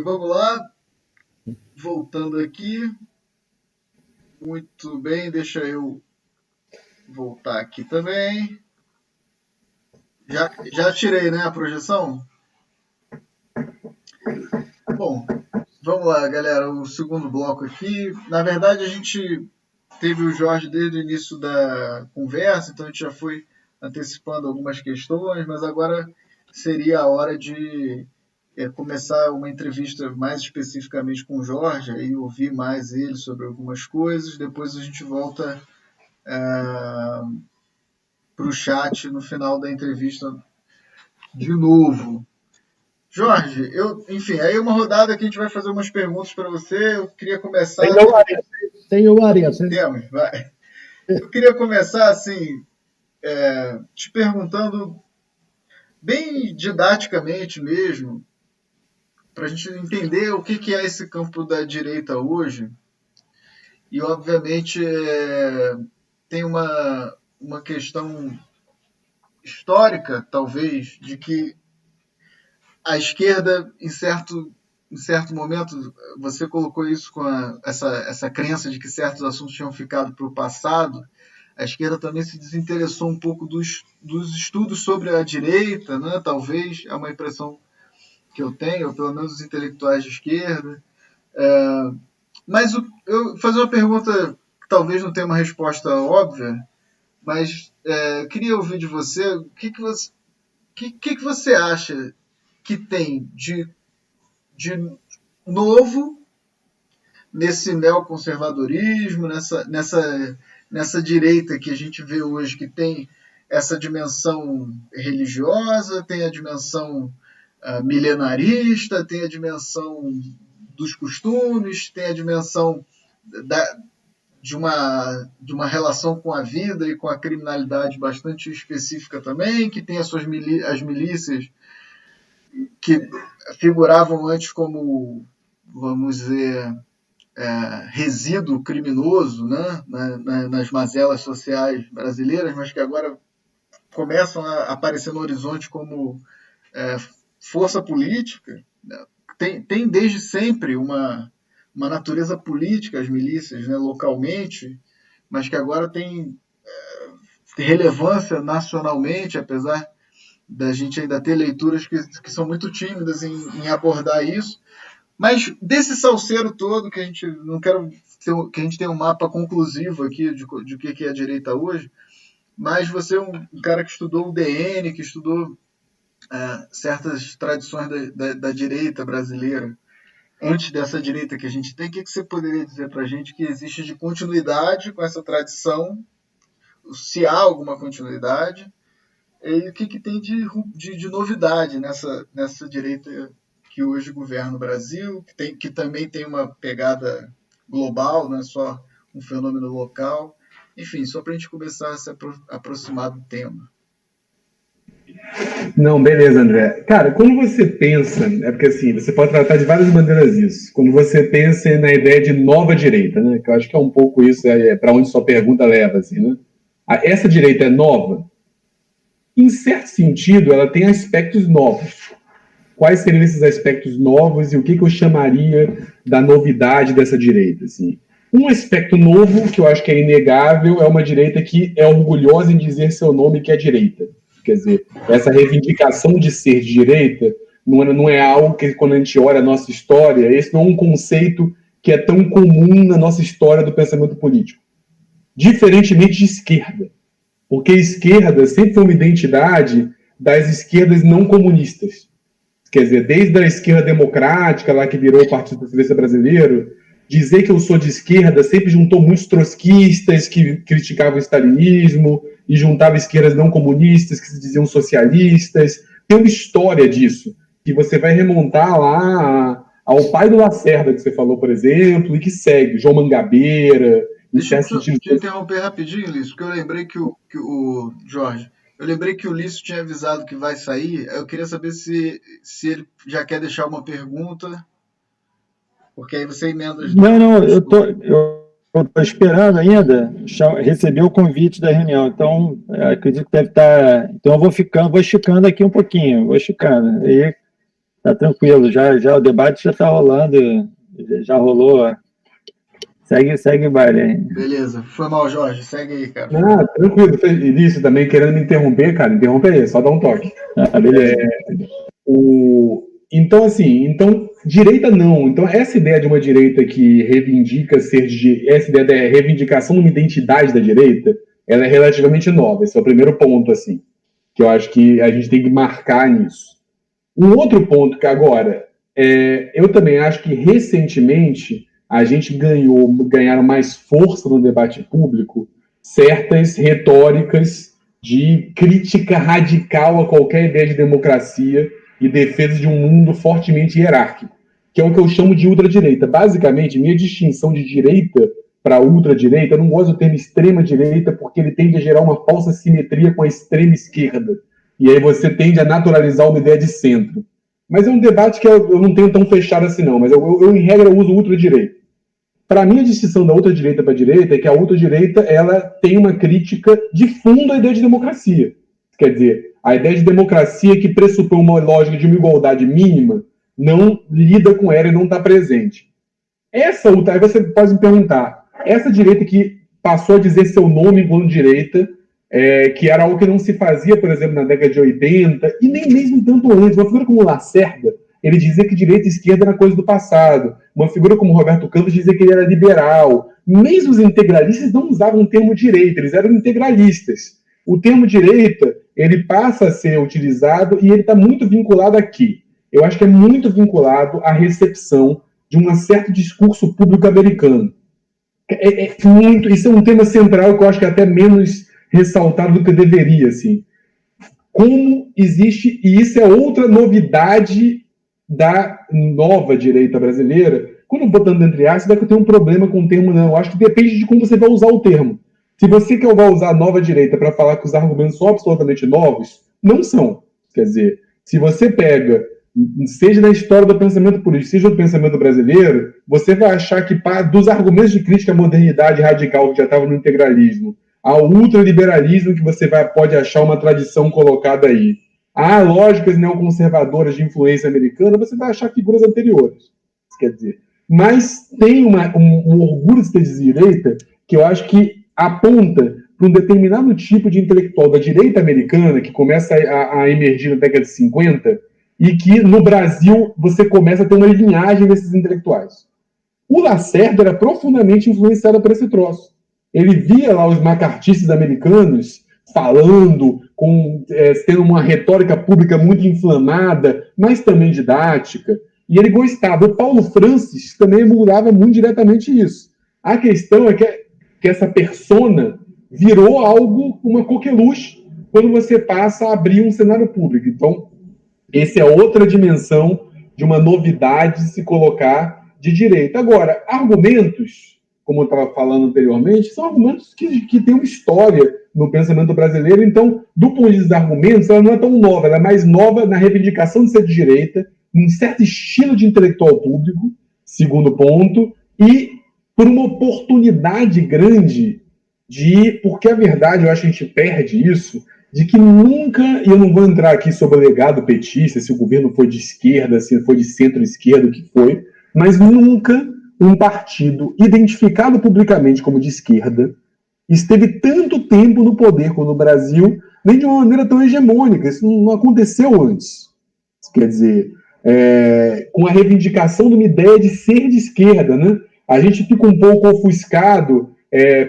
Vamos lá, voltando aqui. Muito bem, deixa eu voltar aqui também. Já tirei, né, a projeção? Bom, vamos lá, galera. O segundo bloco aqui. Na verdade, a gente teve o Jorge desde o início da conversa, então a gente já foi antecipando algumas questões, mas agora seria a hora de começar uma entrevista mais especificamente com o Jorge e ouvir mais ele sobre algumas coisas. Depois a gente volta para o chat no final da entrevista de novo. Jorge, enfim, aí uma rodada que a gente vai fazer umas perguntas para você. Eu queria começar. Tem o Areia. Temos, vai. Eu queria começar assim, te perguntando bem didaticamente mesmo, para a gente entender o que é esse campo da direita hoje. E, obviamente, tem uma questão histórica, talvez, de que a esquerda, em certo momento, você colocou isso com essa crença de que certos assuntos tinham ficado para o passado. A esquerda também se desinteressou um pouco dos estudos sobre a direita, né? Talvez, é uma impressão que eu tenho, ou pelo menos os intelectuais de esquerda. Mas eu vou fazer uma pergunta que talvez não tenha uma resposta óbvia, mas queria ouvir de você que você acha que tem de novo nesse neoconservadorismo, nessa direita que a gente vê hoje, que tem essa dimensão religiosa, tem a dimensão milenarista, tem a dimensão dos costumes, tem a dimensão de uma relação com a vida e com a criminalidade bastante específica também, que tem as milícias que figuravam antes como, vamos dizer, resíduo criminoso, né, nas mazelas sociais brasileiras, mas que agora começam a aparecer no horizonte como força política. Né? Tem desde sempre uma natureza política as milícias, né, localmente, mas que agora tem relevância nacionalmente, apesar da gente ainda ter leituras que são muito tímidas em abordar isso. Mas desse salseiro todo, que a gente não quero que a gente tenha um mapa conclusivo aqui de o que é a direita hoje, mas você é um cara que estudou o DN, que estudou certas tradições da direita brasileira, antes dessa direita que a gente tem, o que você poderia dizer para a gente que existe de continuidade com essa tradição, se há alguma continuidade, e o que tem de novidade nessa direita que hoje governa o Brasil, que também tem uma pegada global, não é só um fenômeno local. Enfim, só para a gente começar a se aproximar do tema. Não, beleza, André. Cara, quando você pensa, é porque assim, você pode tratar de várias maneiras isso. Quando você pensa na ideia de nova direita, né? Que eu acho que é um pouco isso, para onde sua pergunta leva, assim, né? Essa direita é nova? Em certo sentido, ela tem aspectos novos. Quais seriam esses aspectos novos e o que eu chamaria da novidade dessa direita? Assim? Um aspecto novo, que eu acho que é inegável, é uma direita que é orgulhosa em dizer seu nome, que é direita. Quer dizer, essa reivindicação de ser de direita não é algo que, quando a gente olha a nossa história, esse não é um conceito que é tão comum na nossa história do pensamento político. Diferentemente de esquerda. Porque esquerda sempre foi uma identidade das esquerdas não comunistas. Quer dizer, desde a esquerda democrática, lá que virou o Partido Socialista Brasileiro, dizer que eu sou de esquerda sempre juntou muitos trotskistas que criticavam o stalinismo e juntava esquerdas não comunistas que se diziam socialistas. Tem uma história disso, que você vai remontar lá ao pai do Lacerda, que você falou, por exemplo, e que segue, João Mangabeira. Deixa eu te interromper rapidinho, Lício, porque eu lembrei que o Jorge, eu lembrei que o Lício tinha avisado que vai sair. Eu queria saber se ele já quer deixar uma pergunta, porque aí você emenda as duas. Não, eu tô esperando ainda receber o convite da reunião, então acredito que deve estar. Então eu vou esticando aqui um pouquinho, vou esticando. Tá tranquilo, já o debate já está rolando, já rolou. Segue o baile aí. Beleza, foi mal, Jorge. Segue aí, cara. Ah, tranquilo. Início também querendo me interromper, cara. Interrompe aí, só dá um toque. Beleza. Então, assim, direita não. Então, essa ideia de uma direita que reivindica essa ideia da reivindicação de uma identidade da direita, ela é relativamente nova. Esse é o primeiro ponto, assim, que eu acho que a gente tem que marcar nisso. Um outro ponto que agora, eu também acho que recentemente a gente ganharam mais força no debate público certas retóricas de crítica radical a qualquer ideia de democracia e defesa de um mundo fortemente hierárquico, que é o que eu chamo de ultradireita. Basicamente, minha distinção de direita para ultradireita, eu não gosto do termo extrema-direita porque ele tende a gerar uma falsa simetria com a extrema-esquerda. E aí você tende a naturalizar uma ideia de centro. Mas é um debate que eu não tenho tão fechado assim, não. Mas eu em regra, uso ultradireita. Para mim, a distinção da ultradireita para a direita é que a ultradireita ela tem uma crítica de fundo à ideia de democracia. Quer dizer, a ideia de democracia que pressupõe uma lógica de uma igualdade mínima não lida com ela e não está presente. Aí você pode me perguntar, essa direita que passou a dizer seu nome enquanto direita, que era algo que não se fazia, por exemplo, na década de 80, e nem mesmo tanto antes. Uma figura como Lacerda, ele dizia que direita e esquerda era coisa do passado. Uma figura como Roberto Campos dizia que ele era liberal. Mesmo os integralistas não usavam o termo direita, eles eram integralistas. O termo direita, ele passa a ser utilizado e ele está muito vinculado aqui. Eu acho que é muito vinculado à recepção de um certo discurso público americano. Isso é um tema central que eu acho que é até menos ressaltado do que deveria, assim. Como existe, e isso é outra novidade da nova direita brasileira, quando botando entre aspas, é que eu tenho um problema com o termo não. Eu acho que depende de como você vai usar o termo. Se você vai usar a nova direita para falar que os argumentos são absolutamente novos, não são. Quer dizer, se você pega, seja na história do pensamento político, seja do pensamento brasileiro, você vai achar que dos argumentos de crítica à modernidade radical que já estavam no integralismo, ao ultraliberalismo que você pode achar uma tradição colocada aí, há lógicas neoconservadoras de influência americana, você vai achar figuras anteriores. Quer dizer, mas tem um orgulho de ser de direita que eu acho que aponta para um determinado tipo de intelectual da direita americana que começa a emergir na década de 50 e que no Brasil você começa a ter uma linhagem desses intelectuais. O Lacerda era profundamente influenciado por esse troço. Ele via lá os macartistas americanos falando, tendo uma retórica pública muito inflamada, mas também didática, e ele gostava. O Paulo Francis também emulava muito diretamente isso. A questão é que essa persona virou algo, uma coqueluche, quando você passa a abrir um cenário público. Então, essa é outra dimensão de uma novidade de se colocar de direita. Agora, argumentos, como eu estava falando anteriormente, são argumentos que têm uma história no pensamento brasileiro. Então, do ponto de vista dos argumentos, ela não é tão nova, ela é mais nova na reivindicação de ser de direita, num certo estilo de intelectual público, segundo ponto, e por uma oportunidade grande porque a verdade, eu acho que a gente perde isso, de que nunca, e eu não vou entrar aqui sobre o legado petista, se o governo foi de esquerda, se foi de centro-esquerda, o que foi, mas nunca um partido identificado publicamente como de esquerda esteve tanto tempo no poder como no Brasil, nem de uma maneira tão hegemônica. Isso não aconteceu antes. Quer dizer, com a reivindicação de uma ideia de ser de esquerda, né? A gente fica um pouco ofuscado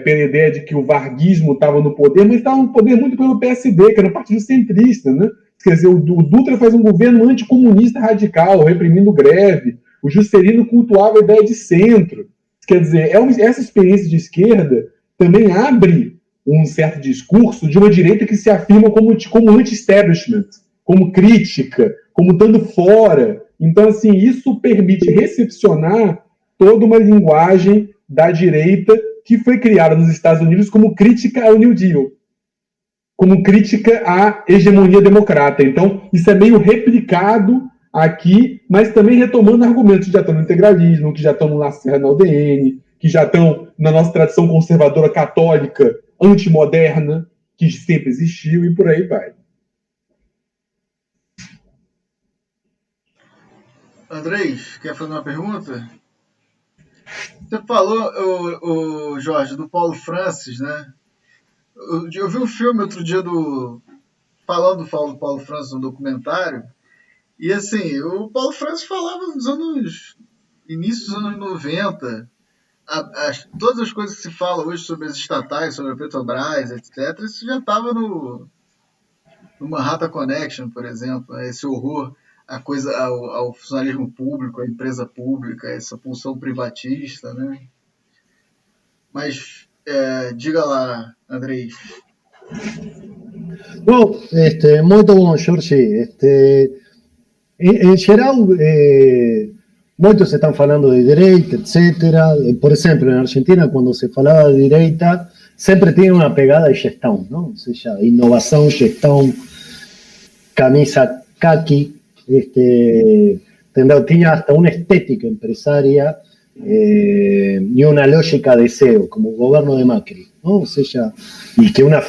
pela ideia de que o varguismo estava no poder, mas estava no poder muito pelo PSD, que era um partido centrista, né? Quer dizer, o Dutra faz um governo anticomunista radical, reprimindo greve. O Juscelino cultuava a ideia de centro. Quer dizer, essa experiência de esquerda também abre um certo discurso de uma direita que se afirma como anti-establishment, como crítica, como estando fora. Então, assim, isso permite recepcionar toda uma linguagem da direita que foi criada nos Estados Unidos como crítica ao New Deal, como crítica à hegemonia democrata. Então, isso é meio replicado aqui, mas também retomando argumentos que já estão no integralismo, que já estão no Lacerda na UDN, que já estão na nossa tradição conservadora católica antimoderna, que sempre existiu, e por aí vai. Andrés, quer fazer uma pergunta? Você falou, Jorge, do Paulo Francis, né? Eu vi um filme outro dia falando do Paulo Francis, um documentário, e assim, o Paulo Francis falava início dos anos 90, todas as coisas que se fala hoje sobre as estatais, sobre a Petrobras, etc., isso já estava no Manhattan Connection, por exemplo, né? Esse horror ao funcionalismo público, à empresa pública, essa pulsão privatista, né? Mas diga lá, Andrés. No, molto bom, Jorge. En geral, muchos están falando de direita, etcétera. Por ejemplo, en Argentina, cuando se falaba de direita, sempre tiene una pegada de gestão, ¿no? O sea, innovación, gestão, camisa kaki, tenía hasta una estética empresaria y una lógica de SEO, como gobierno de Macri, ¿no? O sea, y que una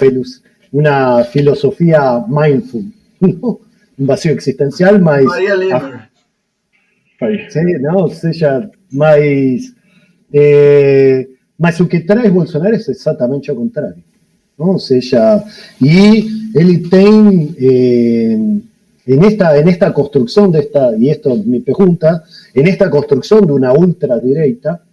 filosofía mindful, ¿no? Un vacío existencial, más... Maria Limer. Sí, ¿no? O sea, mas o que trae Bolsonaro es exactamente lo contrario, ¿no? O sea, y él tiene... en esta construcción de esta, y esto es mi pregunta, en esta construcción de una ultradireita,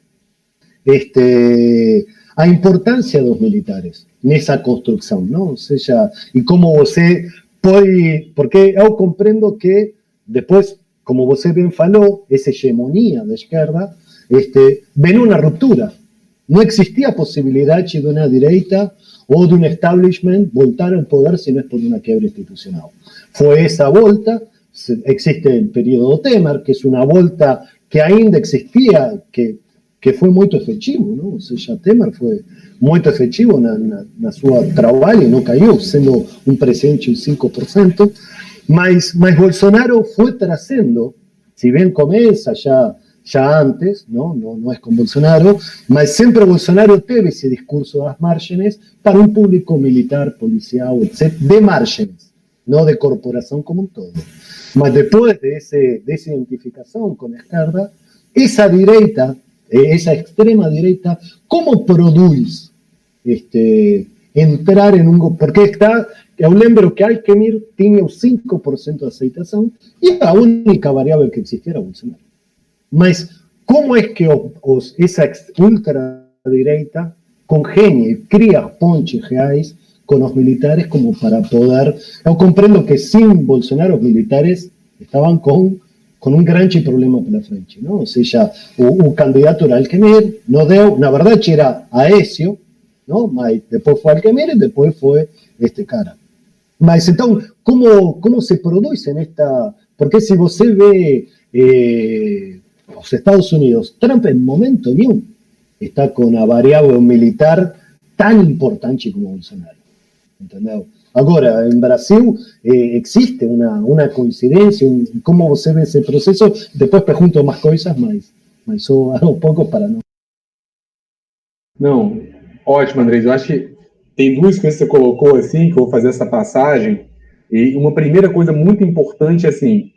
a importancia de los militares en esa construcción, ¿no? O sea, y cómo você puede, porque yo comprendo que después, como você bien falou, esa hegemonía de izquierda, ven una ruptura. No existía posibilidad de una direita o de un establishment voltar al poder si no es por una quiebra institucional. Fue esa volta, existe el período Temer, que es una volta que ainda existía, que foi muito efetivo, não? Ou seja, Temer foi muito efetivo na sua trabalho e não caiu, sendo um presidente de 5%, mas Bolsonaro foi trazendo, se bem começa já antes, não é com Bolsonaro, mas sempre Bolsonaro teve esse discurso das márgenes para um público militar, policial, etc., de márgenes, não de corporação como um todo. Mas depois dessa identificação com a esquerda, essa direita, esa extrema derecha, ¿cómo produce entrar en un... Porque yo lembro que Alckmin tiene un 5% de aceitación y la única variable que existiera Bolsonaro. Mas, ¿cómo es que esa ultraderecha congenia y cría pontes reales con los militares como para poder... Yo comprendo que sin Bolsonaro los militares estaban con un grande problema pela frente, não? Ou seja, o candidato era Alckmin, não deu, na verdade era Aécio, não? Mas depois foi Alckmin e depois foi este cara. Mas então, como se produz nesta... Porque se você vê os Estados Unidos, Trump em momento nenhum está com a variável militar tão importante como Bolsonaro, entendeu? Agora, em Brasil, existe uma coincidência, como você vê esse processo, depois pergunto mais coisas, mas só um pouco para não... Não, ótimo, Andrés. Eu acho que tem duas coisas que você colocou, assim, que eu vou fazer essa passagem, e uma primeira coisa muito importante, assim,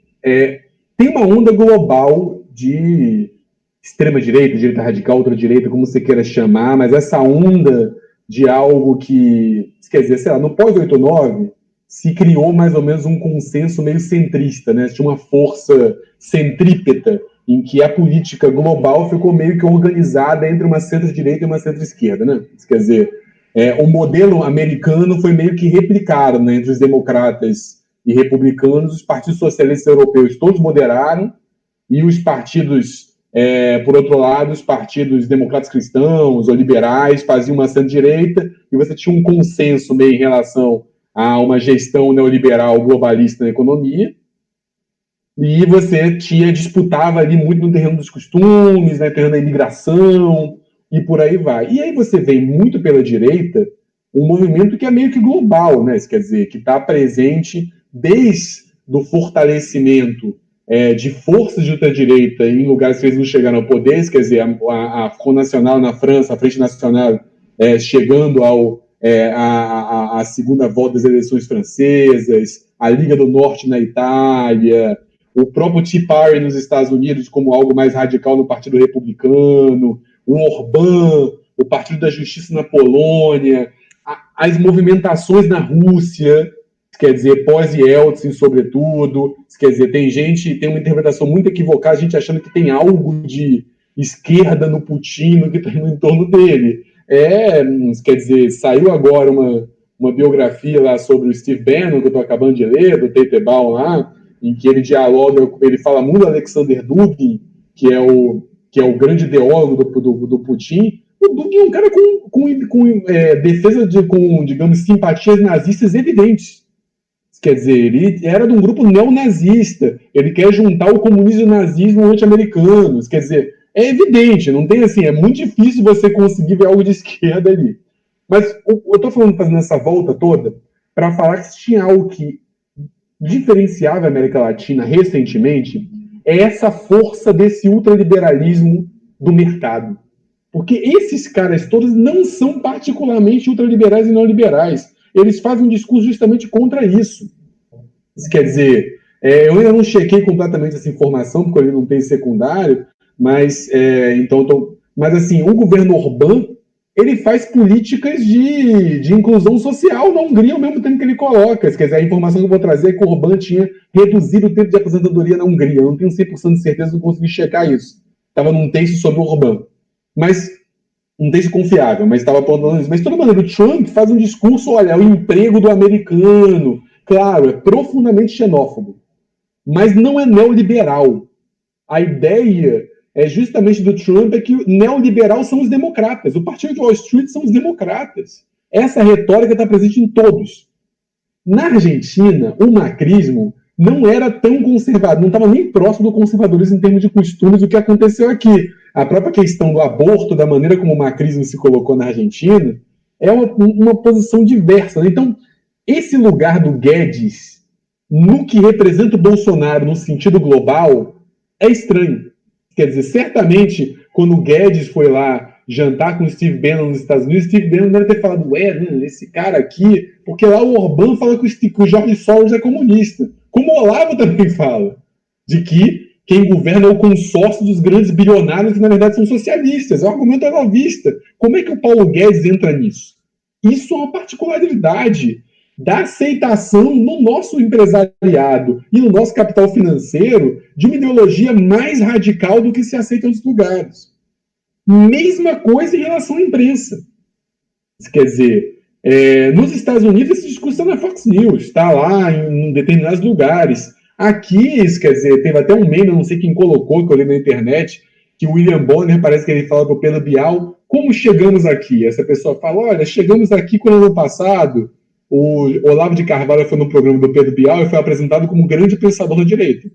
tem uma onda global de extrema-direita, direita radical, ultra-direita, como você queira chamar, mas essa onda de algo que, quer dizer, sei lá, no pós-89 se criou mais ou menos um consenso meio centrista, né? Tinha uma força centrípeta em que a política global ficou meio que organizada entre uma centro-direita e uma centro-esquerda, né? Quer dizer, o modelo americano foi meio que replicado, né, entre os democratas e republicanos. Os partidos socialistas europeus todos moderaram e os partidos... por outro lado, os partidos democratas cristãos ou liberais faziam uma centro-direita e você tinha um consenso meio em relação a uma gestão neoliberal globalista na economia, e você disputava ali muito no terreno dos costumes, no terreno da imigração, e por aí vai. E aí você vem muito pela direita um movimento que é meio que global, né? Isso quer dizer, que está presente desde o fortalecimento de forças de ultradireita em lugares que eles não chegaram ao poder, quer dizer, a Front National na França, a Frente Nacional chegando à segunda volta das eleições francesas, a Liga do Norte na Itália, o próprio Tea Party nos Estados Unidos como algo mais radical no Partido Republicano, o Orbán, o Partido da Justiça na Polônia, as movimentações na Rússia, quer dizer, pós-Yeltsin, sobretudo, quer dizer, tem uma interpretação muito equivocada, a gente achando que tem algo de esquerda no Putin, no que está no entorno dele. Quer dizer, saiu agora uma biografia lá sobre o Steve Bannon, que eu estou acabando de ler, do Tate Baum lá, em que ele dialoga, ele fala muito do Alexander Dugin, que é o grande ideólogo do Putin. O Dugin é um cara com defesa com, digamos, simpatias nazistas evidentes. Quer dizer, ele era de um grupo neonazista, ele quer juntar o comunismo e o nazismo anti-americanos, quer dizer, é evidente, não tem assim, é muito difícil você conseguir ver algo de esquerda ali. Mas eu estou fazendo essa volta toda para falar que se tinha algo que diferenciava a América Latina recentemente, é essa força desse ultraliberalismo do mercado. Porque esses caras todos não são particularmente ultraliberais e neoliberais. Eles fazem um discurso justamente contra isso. Isso quer dizer, eu ainda não chequei completamente essa informação, porque ele não tem secundário, mas, mas assim, o governo Orbán, ele faz políticas de inclusão social na Hungria ao mesmo tempo que ele coloca. Quer dizer, a informação que eu vou trazer é que o Orbán tinha reduzido o tempo de aposentadoria na Hungria. Eu não tenho 100% de certeza, não consegui checar isso. Estava num texto sobre o Orbán. Mas um texto confiável, mas estava apontando isso. Mas, de toda maneira, o Trump faz um discurso, olha, o emprego do americano, claro, é profundamente xenófobo, mas não é neoliberal. A ideia justamente do Trump é que o neoliberal são os democratas, o Partido de Wall Street são os democratas. Essa retórica está presente em todos. Na Argentina, o macrismo não era tão conservador, não estava nem próximo do conservadorismo em termos de costumes do que aconteceu aqui. A própria questão do aborto, da maneira como o macrismo se colocou na Argentina, é uma posição diversa. Então, esse lugar do Guedes, no que representa o Bolsonaro no sentido global, é estranho. Quer dizer, certamente, quando o Guedes foi lá jantar com o Steve Bannon nos Estados Unidos, Steve Bannon deve ter falado, esse cara aqui, porque lá o Orbán fala que o Jorge Soros é comunista. Como o Olavo também fala, de que quem governa é o consórcio dos grandes bilionários que, na verdade, são socialistas. É um argumento olavista. Como é que o Paulo Guedes entra nisso? Isso é uma particularidade da aceitação no nosso empresariado e no nosso capital financeiro de uma ideologia mais radical do que se aceita em outros lugares. Mesma coisa em relação à imprensa. Quer dizer, nos Estados Unidos esse discurso está na Fox News, está lá em determinados lugares. Aqui, quer dizer, teve até um meme, eu não sei quem colocou, que eu li na internet, que o William Bonner, parece que ele fala para o Pedro Bial, como chegamos aqui? Essa pessoa fala, olha, chegamos aqui quando ano passado o Olavo de Carvalho foi no programa do Pedro Bial e foi apresentado como um grande pensador da direita.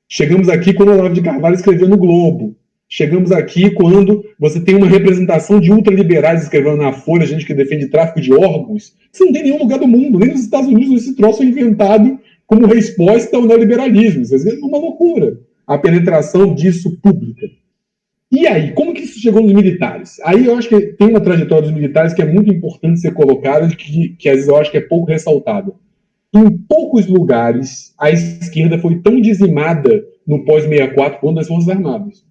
Chegamos aqui quando o Olavo de Carvalho escreveu no Globo. Chegamos aqui quando você tem uma representação de ultraliberais escrevendo na Folha, gente que defende tráfico de órgãos. Isso não tem nenhum lugar do mundo, nem nos Estados Unidos esse troço é inventado como resposta ao neoliberalismo. Isso é uma loucura, a penetração disso pública. E aí, como que isso chegou nos militares? Aí eu acho que tem uma trajetória dos militares que é muito importante ser colocada, que às vezes eu acho que é pouco ressaltada. Em poucos lugares, a esquerda foi tão dizimada no pós-64 quanto as Forças Armadas.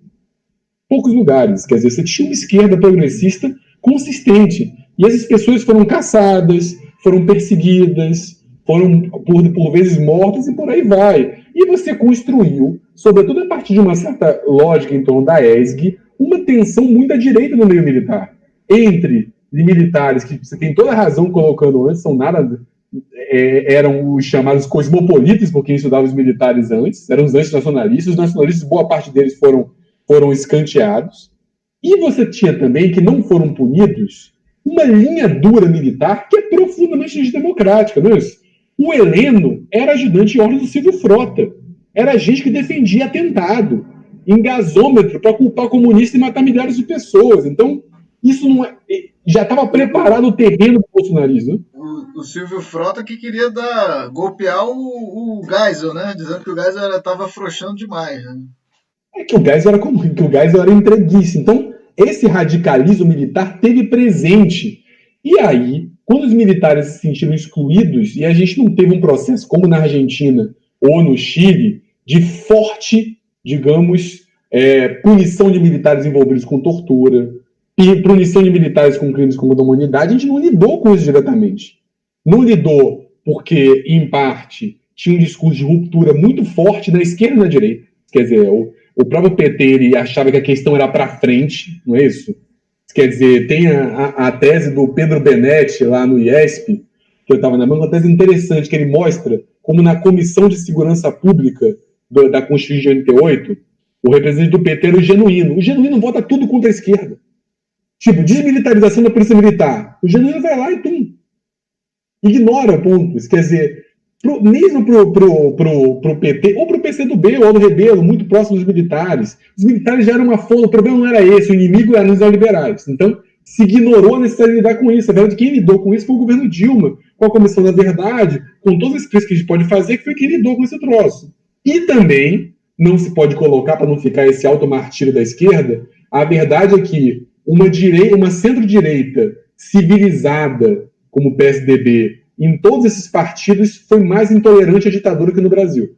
Poucos lugares. Quer dizer, você tinha uma esquerda progressista consistente. E essas pessoas foram caçadas, foram perseguidas, foram por vezes mortas e por aí vai. E você construiu, sobretudo a partir de uma certa lógica em torno da ESG, uma tensão muito à direita no meio militar. Entre militares, que você tem toda a razão colocando antes, eram os chamados cosmopolitas, porque estudavam os militares antes, eram os antinacionalistas. Os nacionalistas, boa parte deles foram escanteados. E você tinha também, que não foram punidos, uma linha dura militar que é profundamente antidemocrática, não é isso? O Heleno era ajudante de ordem do Silvio Frota. Era gente que defendia atentado em gasômetro para culpar comunista e matar milhares de pessoas. Então, isso não já estava preparado o terreno do bolsonarismo. Né? O Silvio Frota que queria golpear o Geisel, né? Dizendo que o Geisel estava afrouxando demais. Né? Que o Geisel era entreguista. Então, esse radicalismo militar teve presente. E aí, quando os militares se sentiram excluídos, e a gente não teve um processo como na Argentina ou no Chile, de forte, digamos, punição de militares envolvidos com tortura, e punição de militares com crimes contra a humanidade. A gente não lidou com isso diretamente. Não lidou porque, em parte, tinha um discurso de ruptura muito forte da esquerda e da direita. Quer dizer, o próprio PT ele achava que a questão era para frente, não é isso? Quer dizer, tem a tese do Pedro Benetti lá no IESP, que eu estava na mão, uma tese interessante, que ele mostra como na Comissão de Segurança Pública da Constituição de 88, o representante do PT era o Genuíno. O Genuíno vota tudo contra a esquerda. Tipo, desmilitarização da Polícia Militar. O Genuíno vai lá e tum. Ignora pontos. Quer dizer, mesmo pro PT, ou pro PCdoB, ou do Rebelo, muito próximo dos militares, os militares já eram uma folga, o problema não era esse, o inimigo eram os neoliberais. Então, se ignorou a necessidade de lidar com isso. A verdade, quem lidou com isso foi o governo Dilma, com a Comissão da Verdade, com todas as coisas que a gente pode fazer, que foi quem lidou com esse troço. E também, não se pode colocar, para não ficar esse automartírio da esquerda, a verdade é que uma centro-direita civilizada, como o PSDB, em todos esses partidos, foi mais intolerante à ditadura que no Brasil.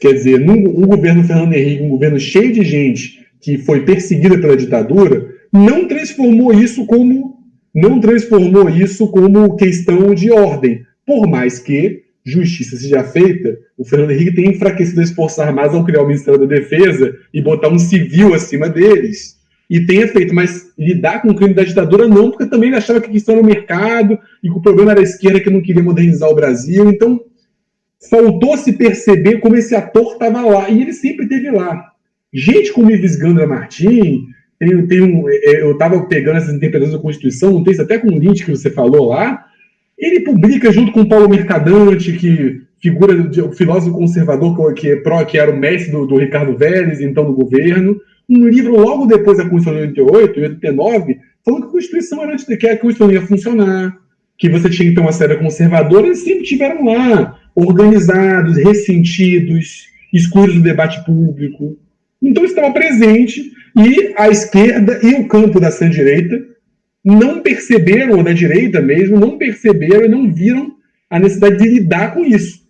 Quer dizer, um governo Fernando Henrique, um governo cheio de gente que foi perseguida pela ditadura, não transformou isso como questão de ordem. Por mais que justiça seja feita, o Fernando Henrique tem enfraquecido as Forças Armadas ao criar o Ministério da Defesa e botar um civil acima deles. E tenha feito, mas lidar com o crime da ditadura não, porque também ele achava que isso era o mercado e que o problema era a esquerda que não queria modernizar o Brasil. Então, faltou se perceber como esse ator estava lá, e ele sempre esteve lá. Gente como Ives Gandra Martins, eu estava pegando essas interpretações da Constituição, não tem isso até com o link que você falou lá, ele publica junto com o Paulo Mercadante, que figura o filósofo conservador que era o mestre do Ricardo Vélez, então do governo, um livro logo depois da Constituição de 88 e 89, falando que a Constituição era que a Constituição ia funcionar, que você tinha que ter uma série conservadora, eles sempre estiveram lá, organizados, ressentidos, excluídos do debate público. Então estava presente, e a esquerda e o campo da centro-direita não perceberam, ou da direita mesmo, não perceberam e não viram a necessidade de lidar com isso.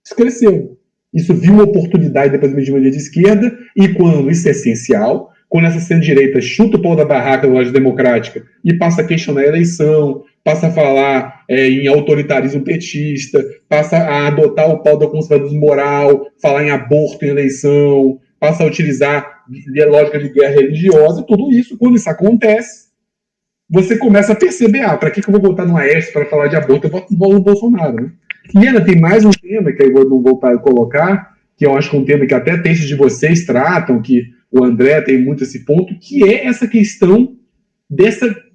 Isso cresceu. Isso viu uma oportunidade depois da hegemonia de esquerda, e quando isso é essencial, quando essa centro-direita chuta o pau da barraca da lógica democrática e passa a questionar a eleição, passa a falar em autoritarismo petista, passa a adotar o pau do conservadorismo moral, falar em aborto em eleição, passa a utilizar a lógica de guerra religiosa, tudo isso, quando isso acontece, você começa a perceber, para que eu vou votar no Aécio para falar de aborto? Eu voto no Bolsonaro, né? E ainda tem mais um tema que eu vou voltar a colocar, que eu acho que é um tema que até textos de vocês tratam, que o André tem muito esse ponto, que é essa questão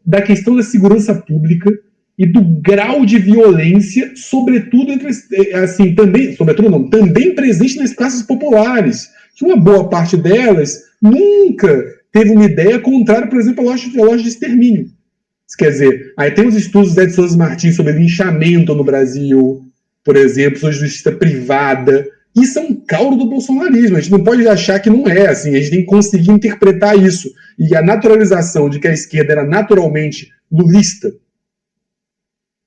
da questão da segurança pública e do grau de violência, sobretudo também presente nas classes populares, que uma boa parte delas nunca teve uma ideia contrária, por exemplo, à loja de extermínio. Quer dizer, aí tem os estudos da Edson Martins sobre linchamento no Brasil, por exemplo, sobre justiça privada. Isso é um caldo do bolsonarismo. A gente não pode achar que não é assim. A gente tem que conseguir interpretar isso. E a naturalização de que a esquerda era naturalmente lulista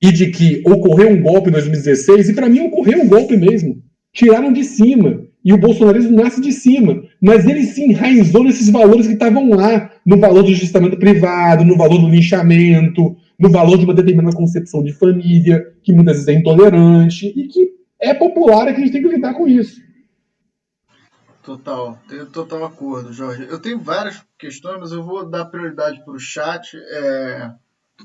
e de que ocorreu um golpe em 2016, e para mim ocorreu um golpe mesmo. Tiraram de cima. E o bolsonarismo nasce de cima. Mas ele se enraizou nesses valores que estavam lá. No valor do justamento privado, no valor do linchamento, no valor de uma determinada concepção de família, que muitas vezes é intolerante e que é popular, e que a gente tem que lidar com isso. Total, tenho total acordo, Jorge. Eu tenho várias questões, mas eu vou dar prioridade para o chat,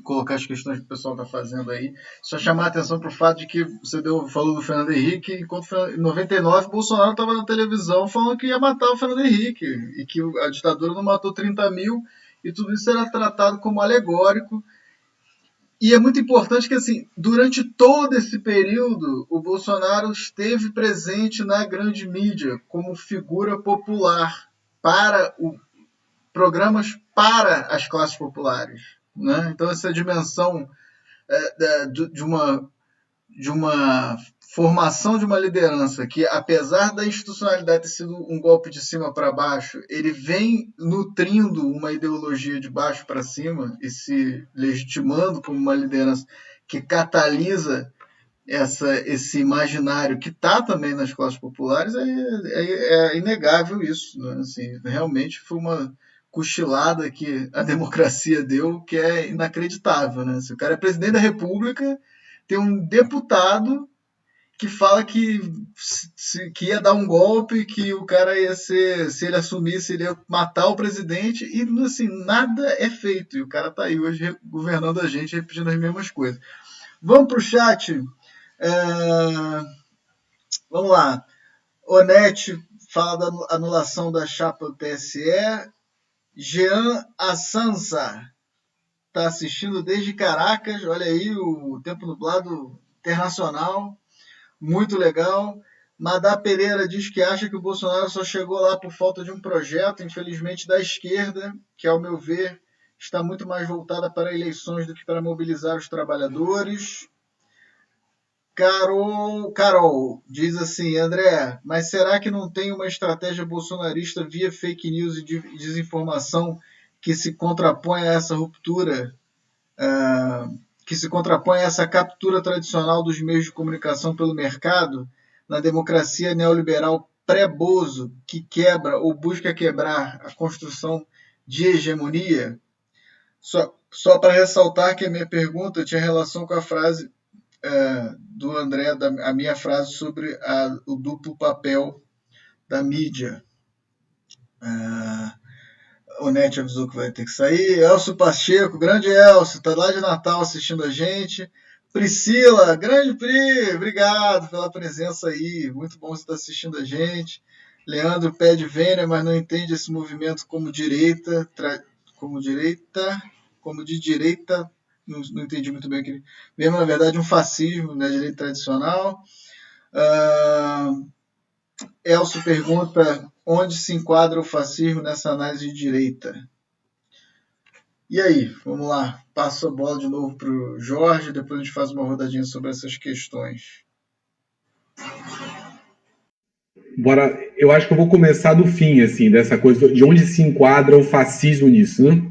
colocar as questões que o pessoal está fazendo aí. Só chamar a atenção para o fato de que você falou do Fernando Henrique, enquanto em 99 Bolsonaro estava na televisão falando que ia matar o Fernando Henrique, e que a ditadura não matou 30 mil, e tudo isso era tratado como alegórico. E é muito importante que, assim, durante todo esse período, o Bolsonaro esteve presente na grande mídia como figura popular para programas para as classes populares, né? Então, essa dimensão de uma formação de uma liderança que, apesar da institucionalidade ter sido um golpe de cima para baixo, ele vem nutrindo uma ideologia de baixo para cima e se legitimando como uma liderança que catalisa esse imaginário que está também nas classes populares, é inegável isso, né? Assim, realmente foi uma cochilada que a democracia deu, que é inacreditável, né? Se o cara é presidente da República, tem um deputado que fala que ia dar um golpe, que o cara ia ser, se ele assumisse, ele ia matar o presidente, e assim, nada é feito. E o cara está aí hoje governando a gente, repetindo as mesmas coisas. Vamos para o chat. Vamos lá. Onete fala da anulação da chapa do TSE. Jean Assanza está assistindo desde Caracas. Olha aí, o Tempo Nublado Internacional. Muito legal. Madá Pereira diz que acha que o Bolsonaro só chegou lá por falta de um projeto, infelizmente, da esquerda, que, ao meu ver, está muito mais voltada para eleições do que para mobilizar os trabalhadores. Carol diz assim, André, mas será que não tem uma estratégia bolsonarista via fake news e desinformação que se contrapõe a essa ruptura, que se contrapõe a essa captura tradicional dos meios de comunicação pelo mercado, na democracia neoliberal pré-Bozo, que quebra ou busca quebrar a construção de hegemonia? Só para ressaltar que a minha pergunta tinha relação com a frase do André, a minha frase sobre o duplo papel da mídia. O Net avisou que vai ter que sair. Elcio Pacheco, grande Elcio, está lá de Natal assistindo a gente. Priscila, grande Pri, obrigado pela presença aí. Muito bom você estar assistindo a gente. Leandro pede vênia, mas não entende esse movimento como direita. Como de direita. Não entendi muito bem aquele. Mesmo, na verdade, um fascismo na direita tradicional. Elcio pergunta onde se enquadra o fascismo nessa análise de direita. E aí, vamos lá. Passo a bola de novo para o Jorge, depois a gente faz uma rodadinha sobre essas questões. Bora, eu acho que eu vou começar do fim, assim, dessa coisa de onde se enquadra o fascismo nisso, né?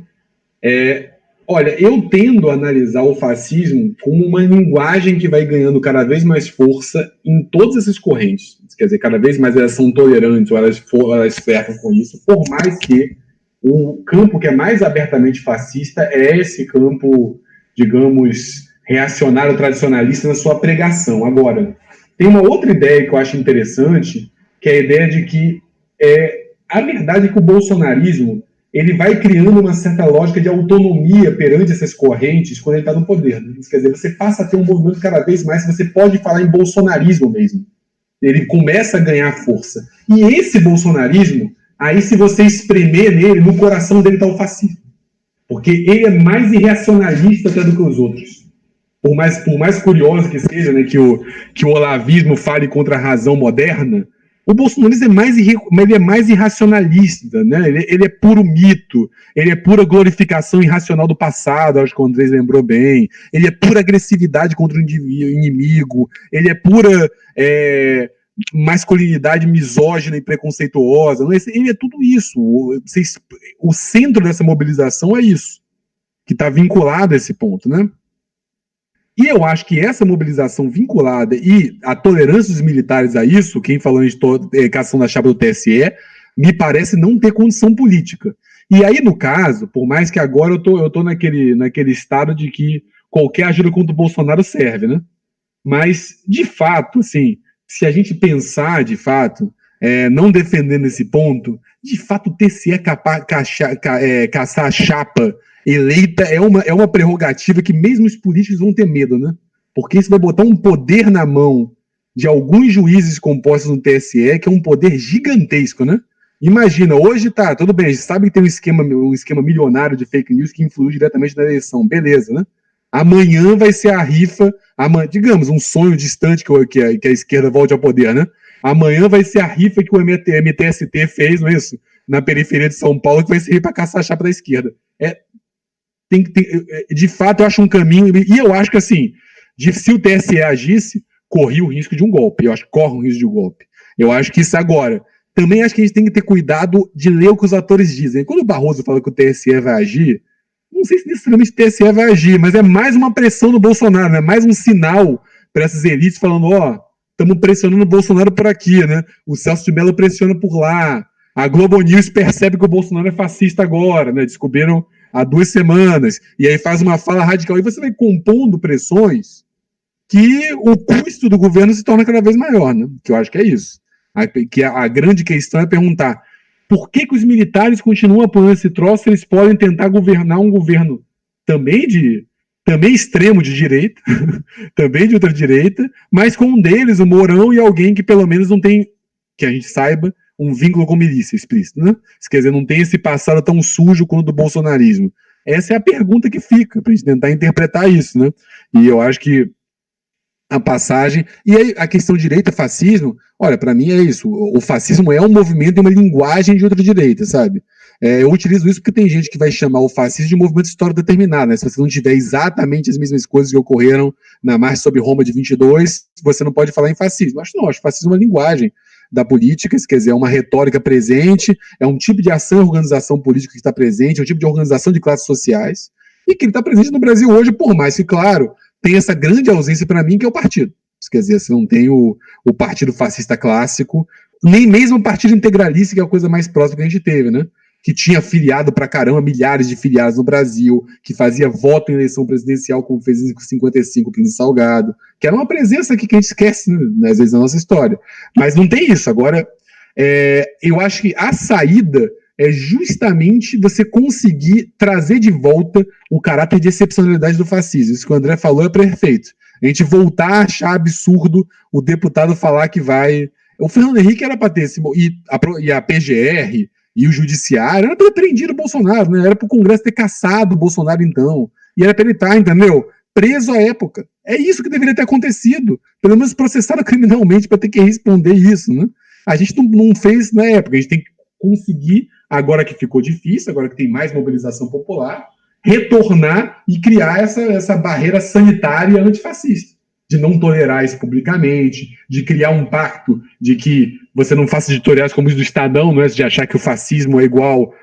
Olha, eu tendo a analisar o fascismo como uma linguagem que vai ganhando cada vez mais força em todas essas correntes. Quer dizer, cada vez mais elas são tolerantes ou elas flertam com isso, por mais que o campo que é mais abertamente fascista é esse campo, digamos, reacionário tradicionalista na sua pregação. Agora, tem uma outra ideia que eu acho interessante, que é a ideia de que a verdade é que o bolsonarismo ele vai criando uma certa lógica de autonomia perante essas correntes quando ele está no poder. Né? Quer dizer, você passa a ter um movimento cada vez mais, você pode falar em bolsonarismo mesmo. Ele começa a ganhar força. E esse bolsonarismo, aí se você espremer nele, no coração dele está o fascismo. Porque ele é mais irracionalista até do que os outros. Por mais curioso que seja, né, que o olavismo fale contra a razão moderna, o bolsonarismo ele é mais irracionalista, né? Ele é puro mito, ele é pura glorificação irracional do passado, acho que o Andrés lembrou bem, ele é pura agressividade contra o inimigo, ele é pura masculinidade misógina e preconceituosa, ele é tudo isso. O centro dessa mobilização é isso, que está vinculado a esse ponto, né? E eu acho que essa mobilização vinculada e a tolerância dos militares a isso, quem falou em cassação da chapa do TSE, me parece não ter condição política. E aí, no caso, por mais que agora eu tô naquele estado de que qualquer ajuda contra o Bolsonaro serve, né? Mas, de fato, assim, se a gente pensar, de fato, não defendendo esse ponto, de fato o TSE caçar a chapa eleita é uma prerrogativa que mesmo os políticos vão ter medo, né? Porque isso vai botar um poder na mão de alguns juízes compostos no TSE, que é um poder gigantesco, né? Imagina, hoje tá, tudo bem, a gente sabe que tem um esquema milionário de fake news que influi diretamente na eleição, beleza, né? Amanhã vai ser a rifa, digamos, um sonho distante que a esquerda volte ao poder, né? Amanhã vai ser a rifa que o MTST fez, não é isso? Na periferia de São Paulo, que vai ser para caçar a chapa da esquerda. De fato, eu acho um caminho, e eu acho que, assim, se o TSE agisse, corria o risco de um golpe. Eu acho que corre o risco de um golpe. Eu acho que isso agora. Também acho que a gente tem que ter cuidado de ler o que os atores dizem. Quando o Barroso fala que o TSE vai agir, não sei se necessariamente o TSE vai agir, mas é mais uma pressão do Bolsonaro, né? Mais um sinal para essas elites falando, ó, estamos pressionando o Bolsonaro por aqui, né? O Celso de Mello pressiona por lá. A Globo News percebe que o Bolsonaro é fascista agora, né? Descobriram há 2 semanas. E aí faz uma fala radical. E você vai compondo pressões que o custo do governo se torna cada vez maior, né? Que eu acho que é isso. Que a grande questão é perguntar por que os militares continuam apoiando esse troço se eles podem tentar governar um governo também extremo de direita, também de ultradireita, mas com um deles, o Mourão, e alguém que pelo menos não tem, que a gente saiba, um vínculo com milícia explícito, né? Quer dizer, não tem esse passado tão sujo quanto o do bolsonarismo. Essa é a pergunta que fica, para a gente tentar interpretar isso, né? E eu acho que a passagem... E aí, a questão direita-fascismo, olha, para mim é isso. O fascismo é um movimento e uma linguagem de ultradireita, sabe? Eu utilizo isso porque tem gente que vai chamar o fascismo de um movimento histórico determinado, né? Se você não tiver exatamente as mesmas coisas que ocorreram na Marcha sobre Roma de 22, você não pode falar em fascismo. Acho que fascismo é uma linguagem da política, quer dizer, é uma retórica presente, é um tipo de ação e organização política que está presente, é um tipo de organização de classes sociais, e que ele está presente no Brasil hoje, por mais que, claro, tem essa grande ausência para mim, que é o partido. Quer dizer, você não tem o partido fascista clássico, nem mesmo o partido integralista, que é a coisa mais próxima que a gente teve, né? Que tinha filiado pra caramba, milhares de filiados no Brasil, que fazia voto em eleição presidencial, como fez em 55 o Plínio Salgado, que era uma presença aqui que a gente esquece, né, às vezes, na nossa história. Mas não tem isso. Agora, eu acho que a saída é justamente você conseguir trazer de volta o caráter de excepcionalidade do fascismo. Isso que o André falou é perfeito. A gente voltar a achar absurdo o deputado falar que vai... O Fernando Henrique era para ter esse... E a PGR... E o judiciário era para ter prendido o Bolsonaro, né? Era para o Congresso ter caçado o Bolsonaro, então. E era para ele estar, entendeu? Preso à época. É isso que deveria ter acontecido. Pelo menos processado criminalmente para ter que responder isso, né? A gente não fez na época. A gente tem que conseguir, agora que ficou difícil, agora que tem mais mobilização popular, retornar e criar essa barreira sanitária antifascista. De não tolerar isso publicamente, de criar um pacto de que você não faça editoriais como os do Estadão, não é? De achar que o fascismo é igual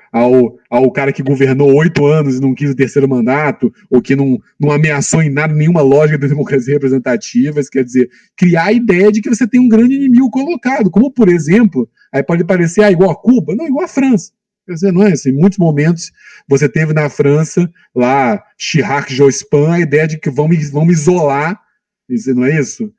ao cara que governou 8 anos e não quis o 3º mandato, ou que não ameaçou em nada nenhuma lógica da democracia representativa. Quer dizer, criar a ideia de que você tem um grande inimigo colocado, como, por exemplo, aí pode parecer igual a Cuba, não, igual a França. Quer dizer, não é assim, em muitos momentos você teve na França, lá, Chirac, Jospin, a ideia de que vamos isolar, não é isso?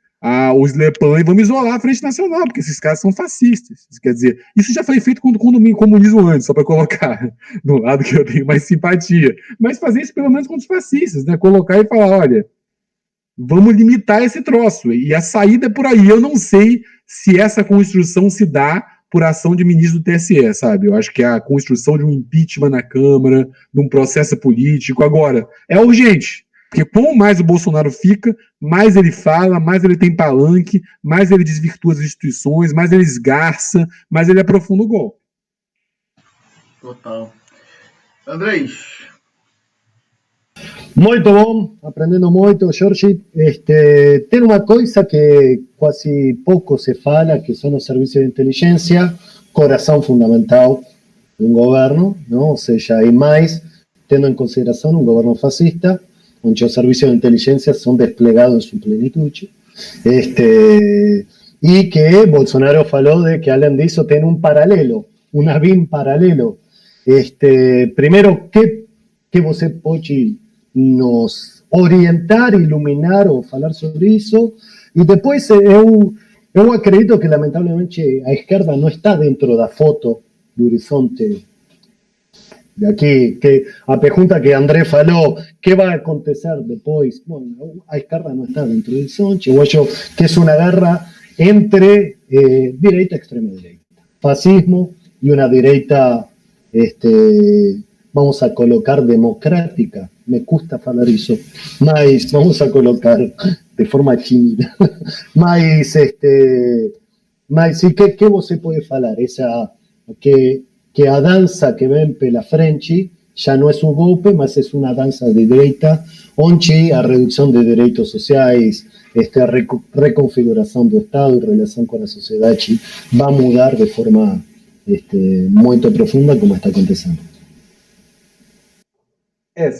Os Le Pen, e vamos isolar a Frente Nacional, porque esses caras são fascistas. Quer dizer, isso já foi feito com o comunismo antes, só para colocar do lado que eu tenho mais simpatia. Mas fazer isso pelo menos com os fascistas, né? Colocar e falar, olha, vamos limitar esse troço. E a saída é por aí. Eu não sei se essa construção se dá por ação de ministro do TSE, sabe? Eu acho que a construção de um impeachment na Câmara, de um processo político, agora, é urgente. Porque quanto mais o Bolsonaro fica, mais ele fala, mais ele tem palanque, mais ele desvirtua as instituições, mais ele esgarça, mais ele aprofunda o golpe. Total. Andrés. Muito bom, aprendendo muito, Jorge. Tem uma coisa que quase pouco se fala, que são os serviços de inteligência, coração fundamental de um governo, não? Ou seja, e mais, tendo em consideração um governo fascista, onde os serviços de inteligência são desplegados em sua plenitude. E que Bolsonaro falou de que, além disso, tem um paralelo, um ABIN paralelo. Primeiro, que você pode nos orientar, iluminar ou falar sobre isso? E depois, eu acredito que, lamentavelmente, a esquerda não está dentro da foto do horizonte. De aqui, que a pergunta que André falou, que vai acontecer depois? Bom, a esquerda não está dentro do horizonte. Eu acho que é uma guerra entre direita e extrema direita. Fascismo e uma direita, vamos a colocar, democrática. Me custa falar isso, mas vamos a colocar de forma tímida. Mas que você pode falar? Que a dança que vem pela frente já não é um golpe, mas é uma dança de direita, onde a redução de direitos sociais, a reconfiguração do Estado em relação com a sociedade vai mudar de forma muito profunda, como está acontecendo.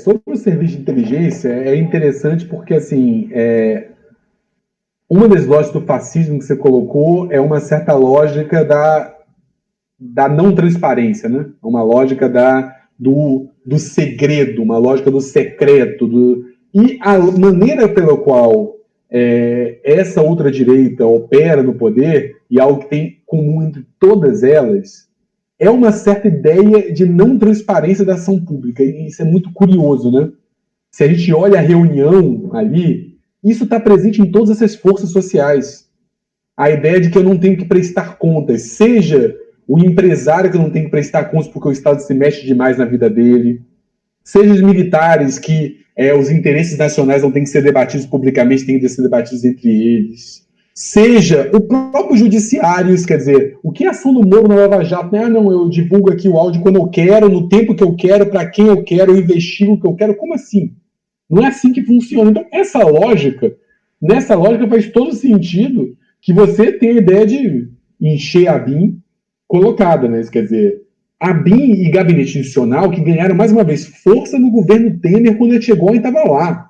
Sobre o serviço de inteligência, é interessante porque, assim, uma das lógicas do fascismo que você colocou é uma certa lógica da não transparência, né? Uma lógica do segredo, uma lógica do secreto. E a maneira pela qual essa ultradireita opera no poder, e algo que tem comum entre todas elas, é uma certa ideia de não transparência da ação pública. E isso é muito curioso, né? Se a gente olha a reunião ali, isso está presente em todas essas forças sociais. A ideia de que eu não tenho que prestar contas, seja o empresário que não tem que prestar contas porque o Estado se mexe demais na vida dele, seja os militares que os interesses nacionais não têm que ser debatidos publicamente, têm que ser debatidos entre eles, seja o próprio judiciário, quer dizer, o que é a ação do Moro na Lava Jato? Não, eu divulgo aqui o áudio quando eu quero, no tempo que eu quero, para quem eu quero, eu investigo o que eu quero. Como assim? Não é assim que funciona. Então, nessa lógica faz todo sentido que você tenha a ideia de encher a BIM colocada, né? Quer dizer, a BIM e Gabinete Institucional que ganharam, mais uma vez, força no governo Temer quando ele chegou e estava lá.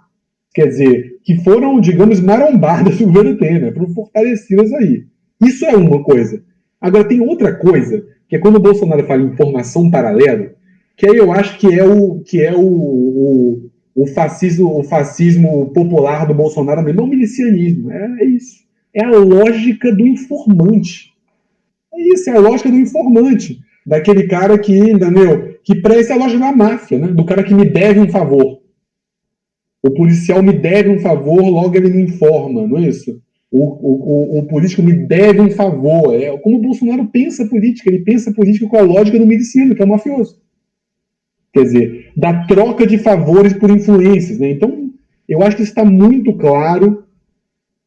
Quer dizer, que foram, digamos, marombadas do governo Temer, foram fortalecidas aí. Isso é uma coisa. Agora, tem outra coisa, que é quando o Bolsonaro fala em informação paralela, que aí eu acho que é o fascismo popular do Bolsonaro, não o milicianismo. É isso. É a lógica do informante. É isso, é a lógica do informante. Daquele cara que presta a lógica da máfia, né? Do cara que me deve um favor. O policial me deve um favor, logo ele me informa, não é isso? O político me deve um favor. É como o Bolsonaro pensa política. Ele pensa política com a lógica do miliciano, que é o mafioso. Quer dizer, da troca de favores por influências, né? Então, eu acho que isso está muito claro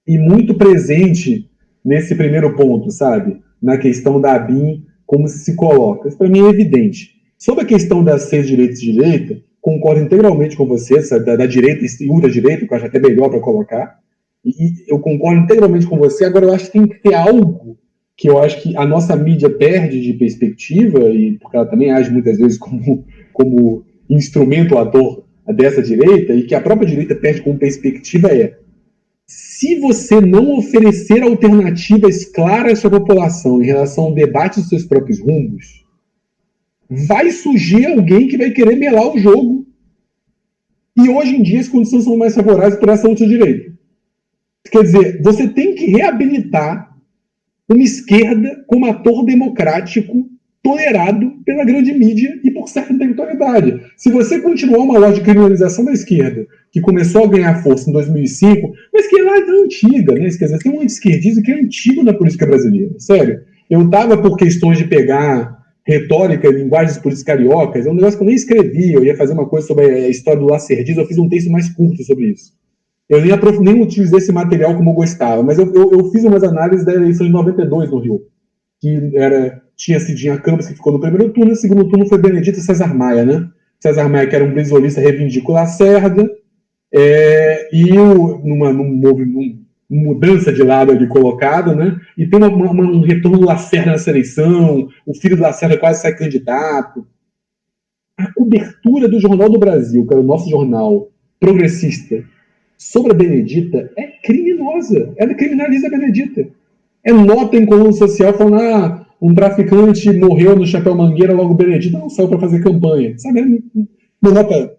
e muito presente nesse primeiro ponto, sabe? Na questão da BIM, como se coloca. Isso para mim é evidente. Sobre a questão das centro-direita e direita, concordo integralmente com você, da direita e ultra-direita, que eu acho até melhor para colocar, e eu concordo integralmente com você. Agora, eu acho que tem que ter algo que eu acho que a nossa mídia perde de perspectiva, e porque ela também age muitas vezes como instrumento ator dessa direita, e que a própria direita perde como perspectiva se você não oferecer alternativas claras à população em relação ao debate dos seus próprios rumos, vai surgir alguém que vai querer melar o jogo. E hoje em dia as condições são mais favoráveis para essa ultradireita. Quer dizer, você tem que reabilitar uma esquerda como ator democrático tolerado pela grande mídia e por certa intelectualidade. Se você continuar uma lógica de criminalização da esquerda, que começou a ganhar força em 2005, mas que é lá da antiga, né? Quer dizer, tem um anti-esquerdismo que é antigo na política brasileira. Sério. Eu estava por questões de pegar retórica, linguagens políticas cariocas, é um negócio que eu nem escrevi, eu ia fazer uma coisa sobre a história do lacerdismo, eu fiz um texto mais curto sobre isso. Eu nem utilizei esse material como eu gostava, mas eu fiz umas análises da eleição de 92 no Rio, que tinha Cidinha Campos, que ficou no primeiro turno, e no segundo turno foi Benedito César Maia, né? César Maia, que era um brisolista, reivindicou Lacerda, e numa mudança de lado ali colocado, né? E tem um retorno do Lacerda nessa eleição, o filho do Lacerda quase sai candidato. A cobertura do Jornal do Brasil, que é o nosso jornal progressista, sobre a Benedita é criminosa. Ela criminaliza a Benedita. É nota em coluna social falando, um traficante morreu no Chapéu Mangueira, logo Benedita não saiu para fazer campanha. Sabe? Uma nota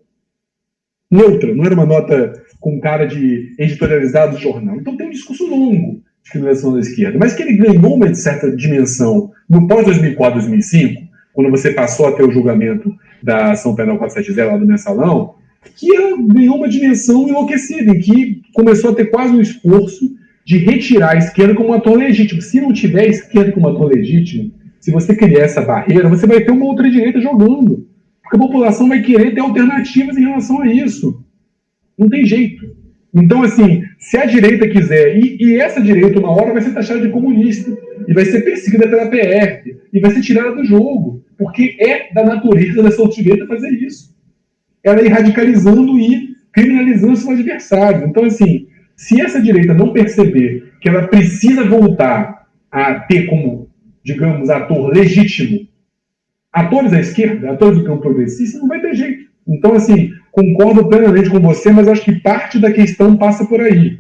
neutra, não era uma nota com cara de editorializado do jornal. Então tem um discurso longo de criminalização da esquerda, mas que ele ganhou uma certa dimensão no pós-2004, 2005, quando você passou a ter o julgamento da ação penal 470 lá do Mensalão, que ela ganhou uma dimensão enlouquecida, em que começou a ter quase um esforço de retirar a esquerda como um ator legítimo. Se não tiver a esquerda como ator legítimo, se você criar essa barreira, você vai ter uma outra direita jogando. Porque a população vai querer ter alternativas em relação a isso. Não tem jeito. Então, assim, se a direita quiser, e essa direita uma hora vai ser taxada de comunista, e vai ser perseguida pela PF, e vai ser tirada do jogo, porque é da natureza dessa outra direita fazer isso. Ela ir radicalizando e criminalizando seus adversários. Então, assim, se essa direita não perceber que ela precisa voltar a ter como, digamos, ator legítimo atores da esquerda, atores do campo progressista, não vai ter jeito. Então, assim, concordo plenamente com você, mas acho que parte da questão passa por aí.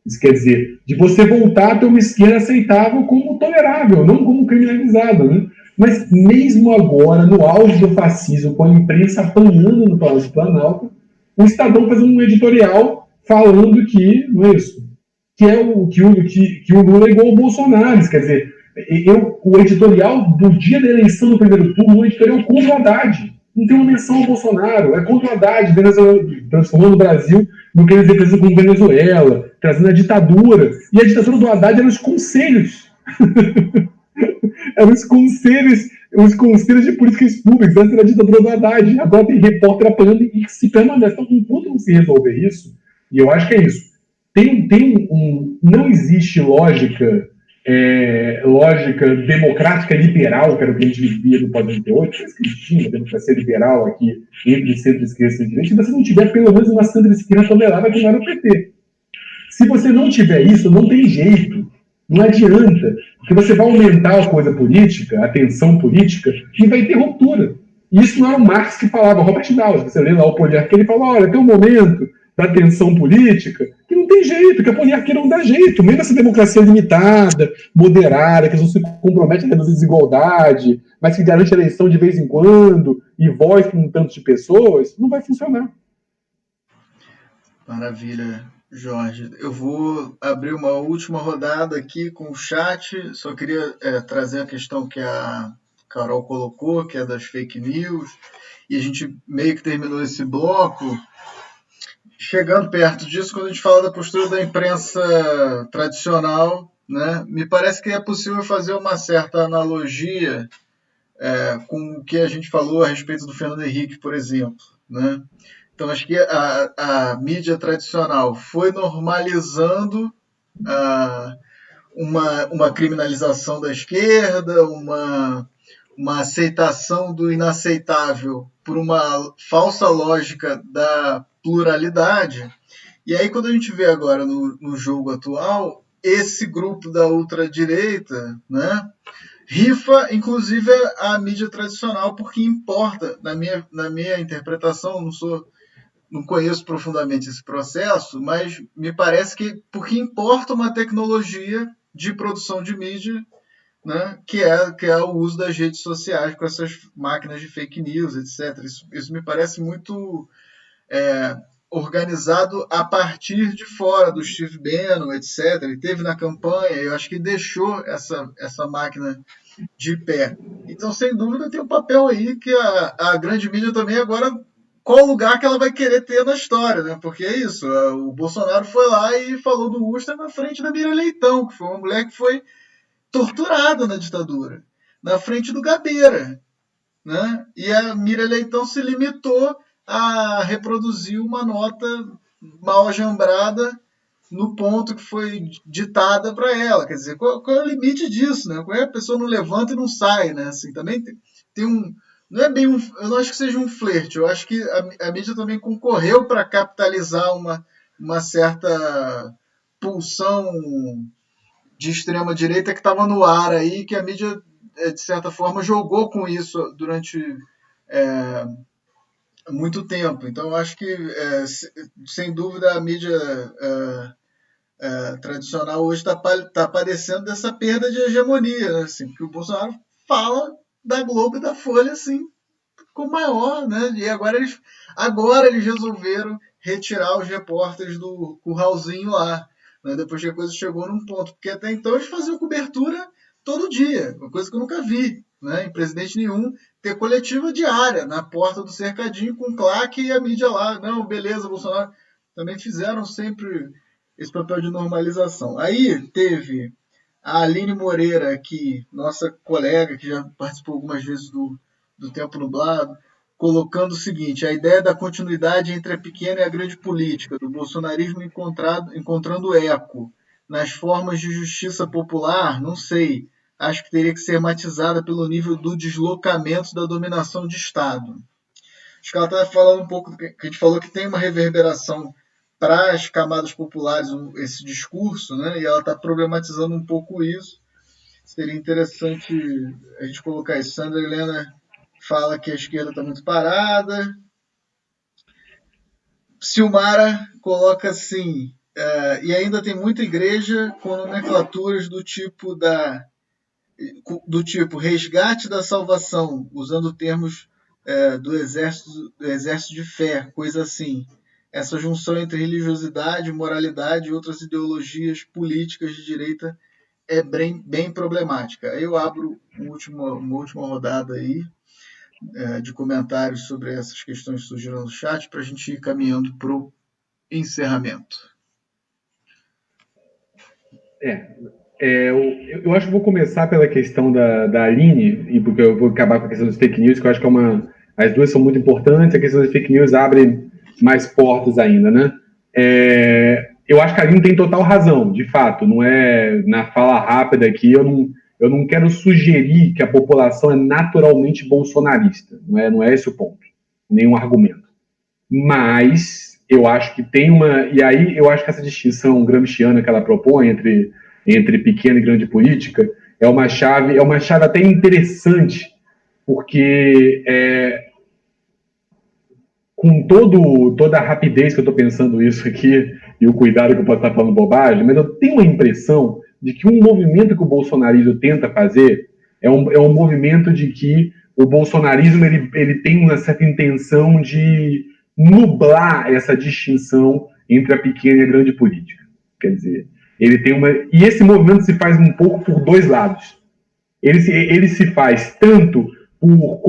Isso quer dizer, de você voltar a ter uma esquerda aceitável como tolerável, não como criminalizada, né? Mas mesmo agora, no auge do fascismo, com a imprensa apanhando no Palácio do Planalto, o Estadão faz um editorial falando que, não é isso, que o Lula é igual ao Bolsonaro. Quer dizer, o editorial do dia da eleição do primeiro turno é um editorial contra o Haddad. Não tem uma menção ao Bolsonaro, é contra o Haddad, transformando o Brasil no que eles representam como Venezuela, trazendo a ditadura. E a ditadura do Haddad era os conselhos. Eram os conselhos de políticas públicas, antes era a ditadura do Haddad. Agora tem repórter apanhando e se permanece. Então, enquanto não se resolver isso, e eu acho que é isso, não existe lógica democrática liberal, que era o que a gente vivia no pós-88, que existia democracia liberal aqui entre centro-esquerda e centro-direita, se você não tiver pelo menos uma centro-esquerda tolerada como era o PT. Se você não tiver isso, não tem jeito. Não adianta, porque você vai aumentar a coisa política, a tensão política, e vai ter ruptura. E isso não era o Marx que falava, o Robert Dawes. Você lê lá o Poliarquia, ele fala, olha, tem um momento da tensão política que não tem jeito, que a poliarquia não dá jeito. Mesmo essa democracia limitada, moderada, que não se compromete a reduzir desigualdade, mas que garante eleição de vez em quando e voz para um tanto de pessoas, não vai funcionar. Maravilha, Jorge. Eu vou abrir uma última rodada aqui com o chat. Só queria trazer a questão que a Carol colocou, que é das fake news. E a gente meio que terminou esse bloco. Chegando perto disso, quando a gente fala da postura da imprensa tradicional, né, me parece que é possível fazer uma certa analogia com o que a gente falou a respeito do Fernando Henrique, por exemplo, né? Então, acho que a mídia tradicional foi normalizando uma criminalização da esquerda, uma aceitação do inaceitável por uma falsa lógica da pluralidade. E aí, quando a gente vê agora no jogo atual, esse grupo da ultradireita, né, rifa, inclusive, a mídia tradicional, porque importa, na minha interpretação, não conheço profundamente esse processo, mas me parece que porque importa uma tecnologia de produção de mídia, né, que é o uso das redes sociais com essas máquinas de fake news, etc. Isso me parece muito organizado a partir de fora do Steve Bannon, etc. Ele teve na campanha, eu acho que deixou essa máquina de pé. Então, sem dúvida, tem um papel aí que a grande mídia também agora, qual lugar que ela vai querer ter na história, né? Porque é isso, o Bolsonaro foi lá e falou do Ustra na frente da Mira Leitão, que foi uma mulher que foi torturada na ditadura, na frente do Gabeira, né? E a Mira Leitão se limitou a reproduzir uma nota mal ajambrada no ponto que foi ditada para ela. Quer dizer, qual é o limite disso, né? Qual é a pessoa não levanta e não sai, né? Assim, também tem um... Não é bem eu não acho que seja um flerte, eu acho que a mídia também concorreu para capitalizar uma certa pulsão de extrema-direita que estava no ar aí, que a mídia, de certa forma, jogou com isso durante muito tempo. Então, eu acho que, sem dúvida, a mídia tradicional hoje está padecendo dessa perda de hegemonia, né? Assim, porque o Bolsonaro fala da Globo e da Folha assim, com maior, né? E agora eles resolveram retirar os repórteres do curralzinho lá, né? Depois que a coisa chegou num ponto, porque até então eles faziam cobertura todo dia, uma coisa que eu nunca vi, né, em presidente nenhum, ter coletiva diária na porta do cercadinho com claque e a mídia lá, não, beleza, Bolsonaro. Também fizeram sempre esse papel de normalização. Aí teve a Aline Moreira aqui, nossa colega, que já participou algumas vezes do Tempo Nublado, colocando o seguinte: a ideia da continuidade entre a pequena e a grande política, do bolsonarismo encontrando eco nas formas de justiça popular, não sei, acho que teria que ser matizada pelo nível do deslocamento da dominação de Estado. Acho que ela está falando um pouco do que a gente falou, que tem uma reverberação para as camadas populares esse discurso, né? E ela está problematizando um pouco isso. Seria interessante a gente colocar isso. Sandra Helena fala que a esquerda está muito parada. Silmara coloca assim: e ainda tem muita igreja com nomenclaturas do tipo resgate da salvação, usando termos do exército de fé, coisa assim. Essa junção entre religiosidade, moralidade e outras ideologias políticas de direita é bem problemática. Aí eu abro uma última rodada aí de comentários sobre essas questões que surgiram no chat para a gente ir caminhando para o encerramento. Eu acho que vou começar pela questão da Aline, e porque eu vou acabar com a questão dos fake news, que eu acho que as duas são muito importantes. A questão das fake news abre mais portas ainda, né? Eu acho que a Aline tem total razão, de fato. Não é na fala rápida aqui, eu não quero sugerir que a população é naturalmente bolsonarista. Não é esse o ponto, nenhum argumento. Mas eu acho que tem e aí eu acho que essa distinção gramsciana que ela propõe entre pequena e grande política é uma chave até interessante, porque com toda a rapidez que eu estou pensando isso aqui e o cuidado que eu posso estar falando bobagem, mas eu tenho a impressão de que um movimento que o bolsonarismo tenta fazer é um movimento de que o bolsonarismo ele tem uma certa intenção de nublar essa distinção entre a pequena e a grande política. Quer dizer, ele tem e esse movimento se faz um pouco por dois lados. Ele se faz tanto por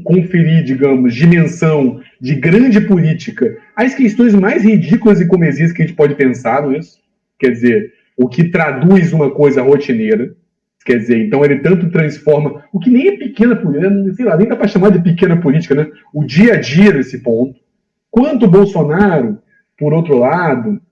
conferir, digamos, dimensão de grande política às questões mais ridículas e comezias que a gente pode pensar nisso. Quer dizer, o que traduz uma coisa rotineira. Quer dizer, então ele tanto transforma o que nem é pequena política, sei lá, nem dá para chamar de pequena política, né? O dia a dia desse ponto. Quanto o Bolsonaro, por outro lado,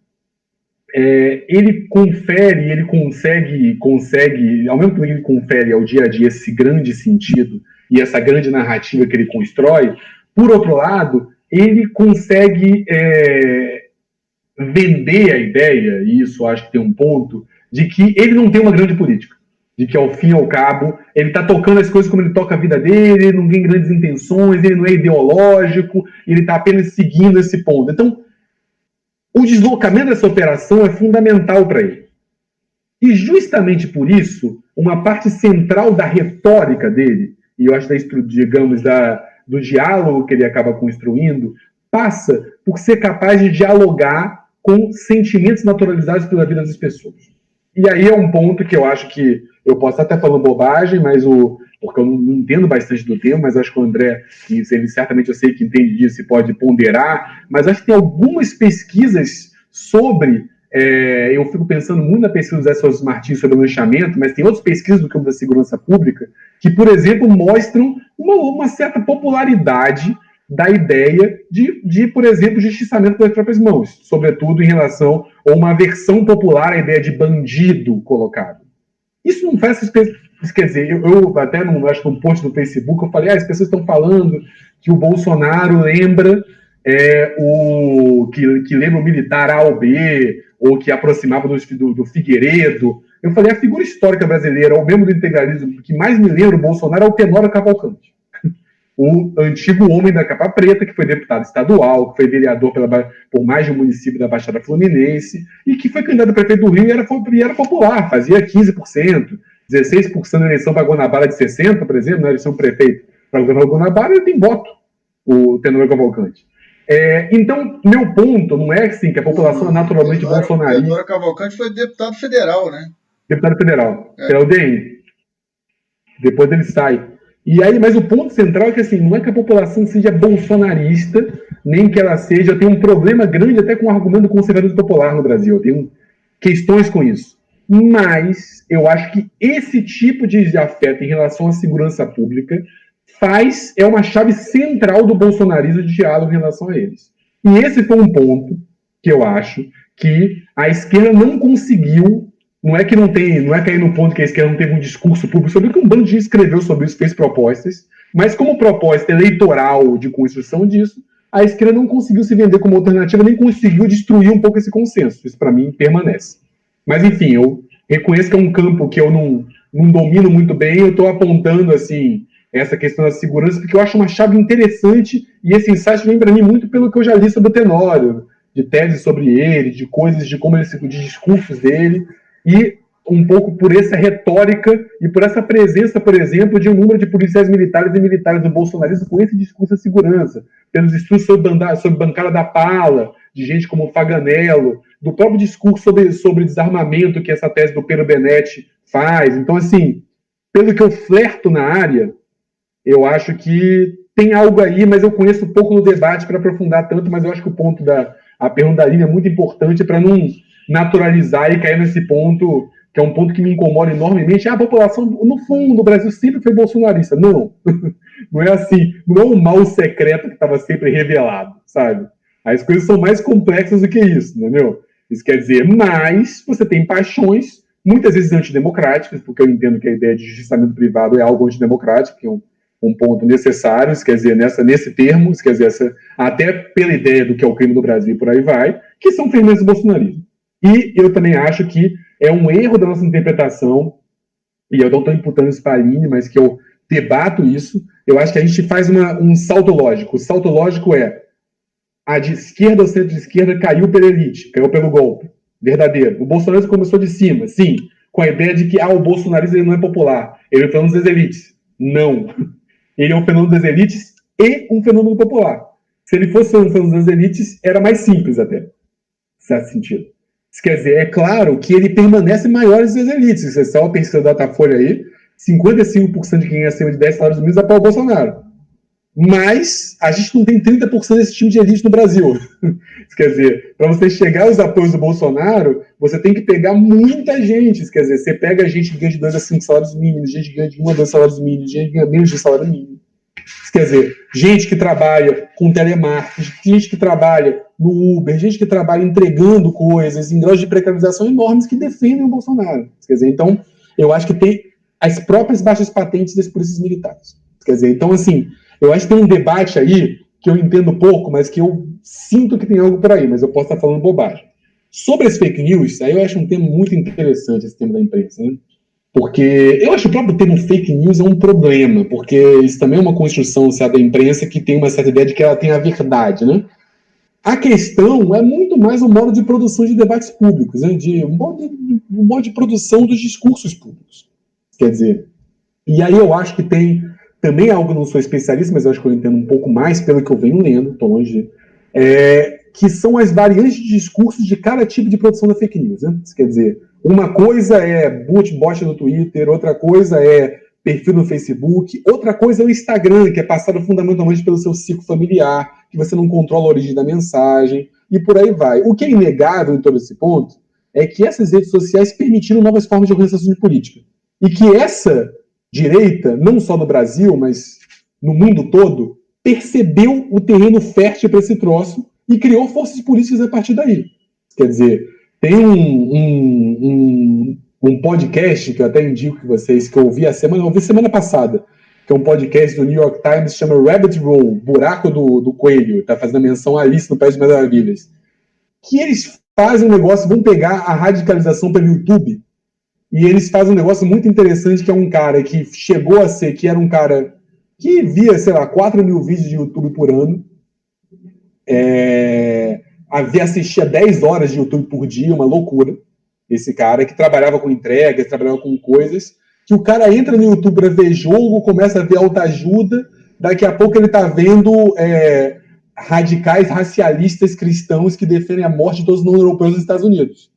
ele confere, ele consegue, ao mesmo tempo que ele confere ao dia a dia esse grande sentido e essa grande narrativa que ele constrói, por outro lado, ele consegue vender a ideia, e isso acho que tem um ponto, de que ele não tem uma grande política, de que ao fim e ao cabo, ele está tocando as coisas como ele toca a vida dele, ele não tem grandes intenções, ele não é ideológico, ele está apenas seguindo esse ponto. Então, o deslocamento dessa operação é fundamental para ele. E justamente por isso, uma parte central da retórica dele, e eu acho que, digamos, do diálogo que ele acaba construindo, passa por ser capaz de dialogar com sentimentos naturalizados pela vida das pessoas. E aí é um ponto que eu acho que eu posso até falando bobagem, mas porque eu não entendo bastante do tema, mas acho que o André, ele certamente eu sei que entende disso e pode ponderar, mas acho que tem algumas pesquisas sobre, eu fico pensando muito na pesquisa do Zé Souza Martins sobre o linchamento, mas tem outras pesquisas do campo da segurança pública que, por exemplo, mostram uma certa popularidade da ideia de, por exemplo, justiçamento pelas próprias mãos, sobretudo em relação a uma versão popular à ideia de bandido colocado. Isso não faz essas pessoas. Quer dizer, eu até acho que num post no Facebook eu falei, as pessoas estão falando que o Bolsonaro lembra que lembra o militar A ou B, ou que aproximava do Figueiredo. Eu falei, a figura histórica brasileira, o membro do integralismo que mais me lembra o Bolsonaro é o Tenório Cavalcante. O antigo homem da capa preta, que foi deputado estadual, que foi vereador por mais de um município da Baixada Fluminense, e que foi candidato a prefeito do Rio e era popular, fazia 15%, 16% na eleição para Guanabara de 60%, por exemplo, na eleição prefeito para Guanabara, ele tem voto, o Tenório Cavalcante. Então, meu ponto não é assim, que a população é naturalmente bolsonarista. O Tenório Cavalcante foi deputado federal, né? Deputado federal, pela UDN. Depois ele sai. E aí, mas o ponto central é que assim, não é que a população seja bolsonarista, nem que ela seja. Eu tenho um problema grande até com o argumento do conservadorismo popular no Brasil. Eu tenho questões com isso. Mas eu acho que esse tipo de afeto em relação à segurança pública é uma chave central do bolsonarismo de diálogo em relação a eles. E esse foi um ponto que eu acho que a esquerda não conseguiu. Não é cair no ponto que a esquerda não teve um discurso público sobre o que um bando de gente escreveu sobre isso, fez propostas, mas como proposta eleitoral de construção disso, a esquerda não conseguiu se vender como alternativa, nem conseguiu destruir um pouco esse consenso. Isso, para mim, permanece. Mas, enfim, eu reconheço que é um campo que eu não domino muito bem, eu estou apontando, assim, essa questão da segurança, porque eu acho uma chave interessante, e esse insight vem para mim muito pelo que eu já li sobre o Tenório, de teses sobre ele, de coisas, de como ele de discursos dele, e um pouco por essa retórica e por essa presença, por exemplo, de um número de policiais militares e militares do bolsonarismo com esse discurso de segurança, pelos estudos sobre bancada da Pala, de gente como Faganello, do próprio discurso sobre desarmamento que essa tese do Pedro Benetti faz. Então, assim, pelo que eu flerto na área, eu acho que tem algo aí, mas eu conheço pouco no debate para aprofundar tanto, mas eu acho que o ponto a pergunta da Aline é muito importante para não naturalizar e cair nesse ponto, que é um ponto que me incomoda enormemente. A população, no fundo, do Brasil sempre foi bolsonarista. Não, não é assim. Não é um mal secreto que estava sempre revelado, sabe? As coisas são mais complexas do que isso, entendeu? Isso quer dizer, mas você tem paixões, muitas vezes antidemocráticas, porque eu entendo que a ideia de justiçamento privado é algo antidemocrático, que é um ponto necessário, isso quer dizer, nesse termo, isso quer dizer, até pela ideia do que é o crime do Brasil e por aí vai, que são ferimentos do bolsonarismo. E eu também acho que é um erro da nossa interpretação, e eu não estou imputando isso para a Aline, mas que eu debato isso, eu acho que a gente faz um salto lógico. O salto lógico é a de esquerda ou centro-esquerda caiu pela elite, caiu pelo golpe. Verdadeiro. O bolsonarismo começou de cima, sim, com a ideia de que o bolsonarismo ele não é popular, ele é um fenômeno das elites. Não. Ele é um fenômeno das elites e um fenômeno popular. Se ele fosse um fenômeno das elites, era mais simples até, certo sentido. Isso quer dizer, é claro que ele permanece maior das elites. Se você só pesquisa da Datafolha aí, 55% de quem ganha acima de 10 salários mínimos apoia o Bolsonaro. Mas a gente não tem 30% desse time de elite no Brasil. Isso quer dizer, para você chegar aos apoios do Bolsonaro, você tem que pegar muita gente. Isso quer dizer, você pega gente que ganha de 2 a 5 salários mínimos, gente que ganha de 1 a 2 salários mínimos, gente que ganha menos de salário mínimo. Isso quer dizer, gente que trabalha com telemarketing, gente que trabalha no Uber, gente que trabalha entregando coisas em graus de precarização enormes que defendem o Bolsonaro. Isso quer dizer, então, eu acho que tem as próprias baixas patentes das polícias militares. Isso quer dizer, então, assim, eu acho que tem um debate aí que eu entendo pouco, mas que eu sinto que tem algo por aí, mas eu posso estar falando bobagem. Sobre as fake news, aí eu acho um tema muito interessante, esse tema da imprensa, né? Porque eu acho que o próprio termo fake news é um problema, porque isso também é uma construção da imprensa que tem uma certa ideia de que ela tem a verdade, né? A questão é muito mais o modo de produção de debates públicos, né? O modo de produção dos discursos públicos. Quer dizer, e aí eu acho que tem também algo, não sou especialista, mas eu acho que eu entendo um pouco mais pelo que eu venho lendo, estou longe, que são as variantes de discursos de cada tipo de produção da fake news, né? Isso quer dizer, uma coisa é bot no Twitter, outra coisa é perfil no Facebook, outra coisa é o Instagram, que é passado fundamentalmente pelo seu ciclo familiar, que você não controla a origem da mensagem, e por aí vai. O que é inegável em todo esse ponto é que essas redes sociais permitiram novas formas de organização de política. E que essa direita, não só no Brasil, mas no mundo todo, percebeu o terreno fértil para esse troço e criou forças políticas a partir daí. Quer dizer, tem um podcast que eu até indico que vocês, que eu ouvi semana passada, que é um podcast do New York Times, chama Rabbit Hole, Buraco do Coelho, está fazendo a menção a Alice no País das Maravilhas, que eles fazem um negócio, vão pegar a radicalização pelo YouTube, e eles fazem um negócio muito interessante, que é um cara que chegou a ser, que era um cara que via, sei lá, 4 mil vídeos de YouTube por ano, assistia 10 horas de YouTube por dia, uma loucura. Esse cara que trabalhava com entregas, trabalhava com coisas, que o cara entra no YouTube para ver jogo, começa a ver autoajuda, daqui a pouco ele tá vendo radicais racialistas cristãos que defendem a morte de todos os não-europeus nos Estados Unidos.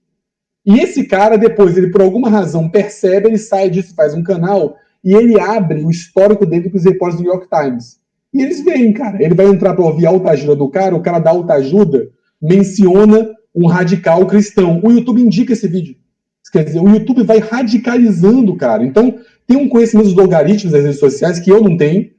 E esse cara, depois, ele por alguma razão percebe, ele sai disso, faz um canal, e ele abre o histórico dele com os repórteres do New York Times. E eles veem, cara, ele vai entrar para ouvir a autoajuda do cara, o cara dá autoajuda, menciona um radical cristão. O YouTube indica esse vídeo. Quer dizer, o YouTube vai radicalizando, cara. Então, tem um conhecimento dos logaritmos das redes sociais que eu não tenho,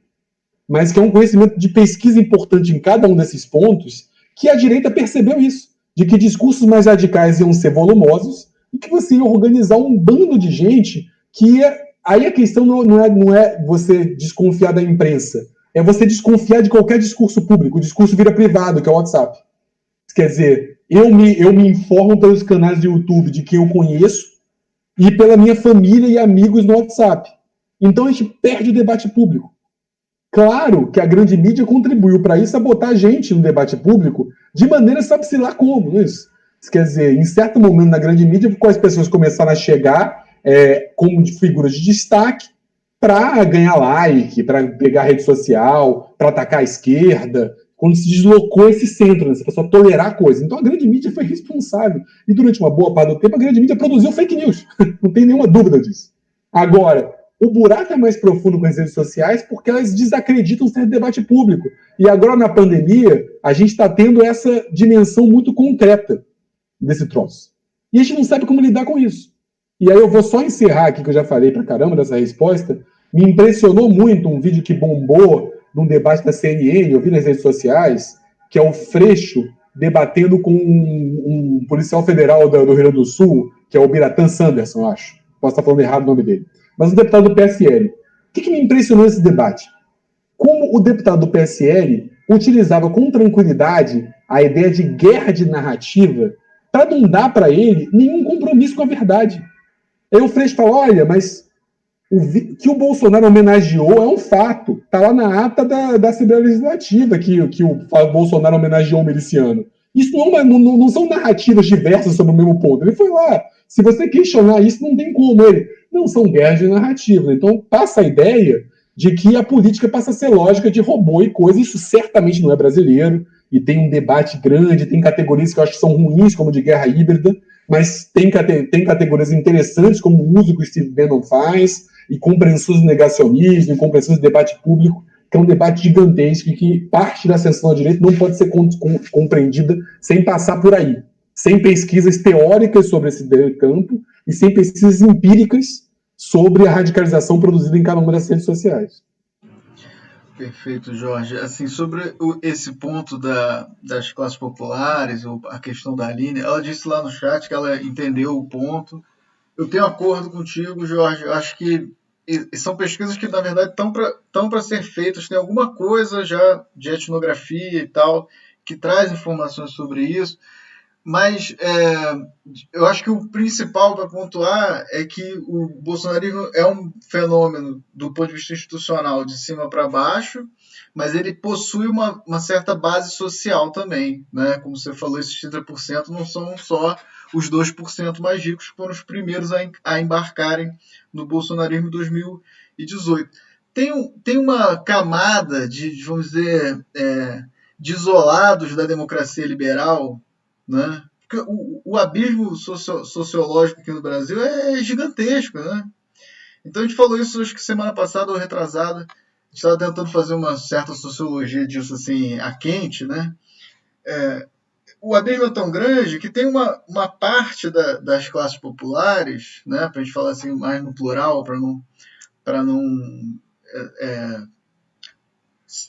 mas que é um conhecimento de pesquisa importante em cada um desses pontos, que a direita percebeu isso, de que discursos mais radicais iam ser volumosos e que você ia organizar um bando de gente que ia... Aí a questão não é você desconfiar da imprensa, é você desconfiar de qualquer discurso público. O discurso vira privado, que é o WhatsApp. Quer dizer, eu me informo pelos canais de YouTube de quem eu conheço e pela minha família e amigos no WhatsApp. Então a gente perde o debate público. Claro que a grande mídia contribuiu para isso, a botar a gente no debate público de maneira, sabe-se lá como, não é isso? Isso quer dizer, em certo momento na grande mídia, as pessoas começaram a chegar como de figuras de destaque para ganhar like, para pegar rede social, para atacar a esquerda, quando se deslocou esse centro, né? Você passou a tolerar a coisa. Então a grande mídia foi responsável. E durante uma boa parte do tempo, a grande mídia produziu fake news. Não tem nenhuma dúvida disso. Agora, o buraco é mais profundo com as redes sociais porque elas desacreditam ser debate público. E agora, na pandemia, a gente está tendo essa dimensão muito concreta desse troço. E a gente não sabe como lidar com isso. E aí eu vou só encerrar aqui, que eu já falei pra caramba dessa resposta. Me impressionou muito um vídeo que bombou num debate da CNN, eu vi nas redes sociais, que é o Freixo debatendo com um policial federal do Rio Grande do Sul, que é o Biratã Sanderson, eu acho. Posso estar falando errado o nome dele. Mas um deputado do PSL. O que me impressionou nesse debate? Como o deputado do PSL utilizava com tranquilidade a ideia de guerra de narrativa para não dar para ele nenhum compromisso com a verdade. Aí o Freixo fala, olha, mas que o Bolsonaro homenageou é um fato. Está lá na ata da Assembleia Legislativa que o Bolsonaro homenageou o miliciano. Isso não são narrativas diversas sobre o mesmo ponto. Ele foi lá. Se você questionar isso, não tem como. Ele não são guerras de narrativa. Então passa a ideia de que a política passa a ser lógica de robô e coisa. Isso certamente não é brasileiro. E tem um debate grande, tem categorias que eu acho que são ruins, como de guerra híbrida, mas tem categorias interessantes, como o uso que o Steve Bannon faz, e compreensões de negacionismo, e compreensões de debate público, que é um debate gigantesco e que parte da ascensão ao direito não pode ser compreendida sem passar por aí, sem pesquisas teóricas sobre esse campo e sem pesquisas empíricas sobre a radicalização produzida em cada uma das redes sociais. Perfeito, Jorge. Assim, sobre esse ponto das classes populares, ou a questão da Aline, ela disse lá no chat que ela entendeu o ponto. Eu tenho acordo contigo, Jorge. Eu acho que são pesquisas que, na verdade, estão para ser feitas. Tem alguma coisa já de etnografia e tal que traz informações sobre isso. Mas eu acho que o principal para pontuar é que o bolsonarismo é um fenômeno do ponto de vista institucional de cima para baixo, mas ele possui uma certa base social também, né? Como você falou, esses 30% não são só os 2% mais ricos que foram os primeiros a embarcarem no bolsonarismo em 2018. Tem uma camada de, vamos dizer, de isolados da democracia liberal, né? Porque o abismo sociológico aqui no Brasil é gigantesco, né? Então a gente falou isso acho que semana passada ou retrasada. A gente estava tentando fazer uma certa sociologia disso assim, a quente, né? O abismo é tão grande que tem uma parte das classes populares, né? Para a gente falar assim mais no plural, para não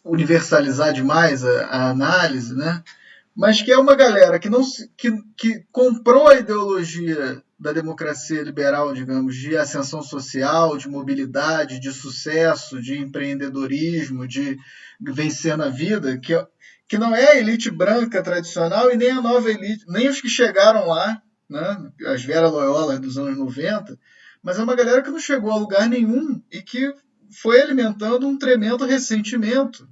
universalizar demais a análise, né? Mas que é uma galera que comprou a ideologia da democracia liberal, digamos, de ascensão social, de mobilidade, de sucesso, de empreendedorismo, de vencer na vida, que não é a elite branca tradicional e nem a nova elite, nem os que chegaram lá, né, as Vera Loyola dos anos 90, mas é uma galera que não chegou a lugar nenhum e que foi alimentando um tremendo ressentimento,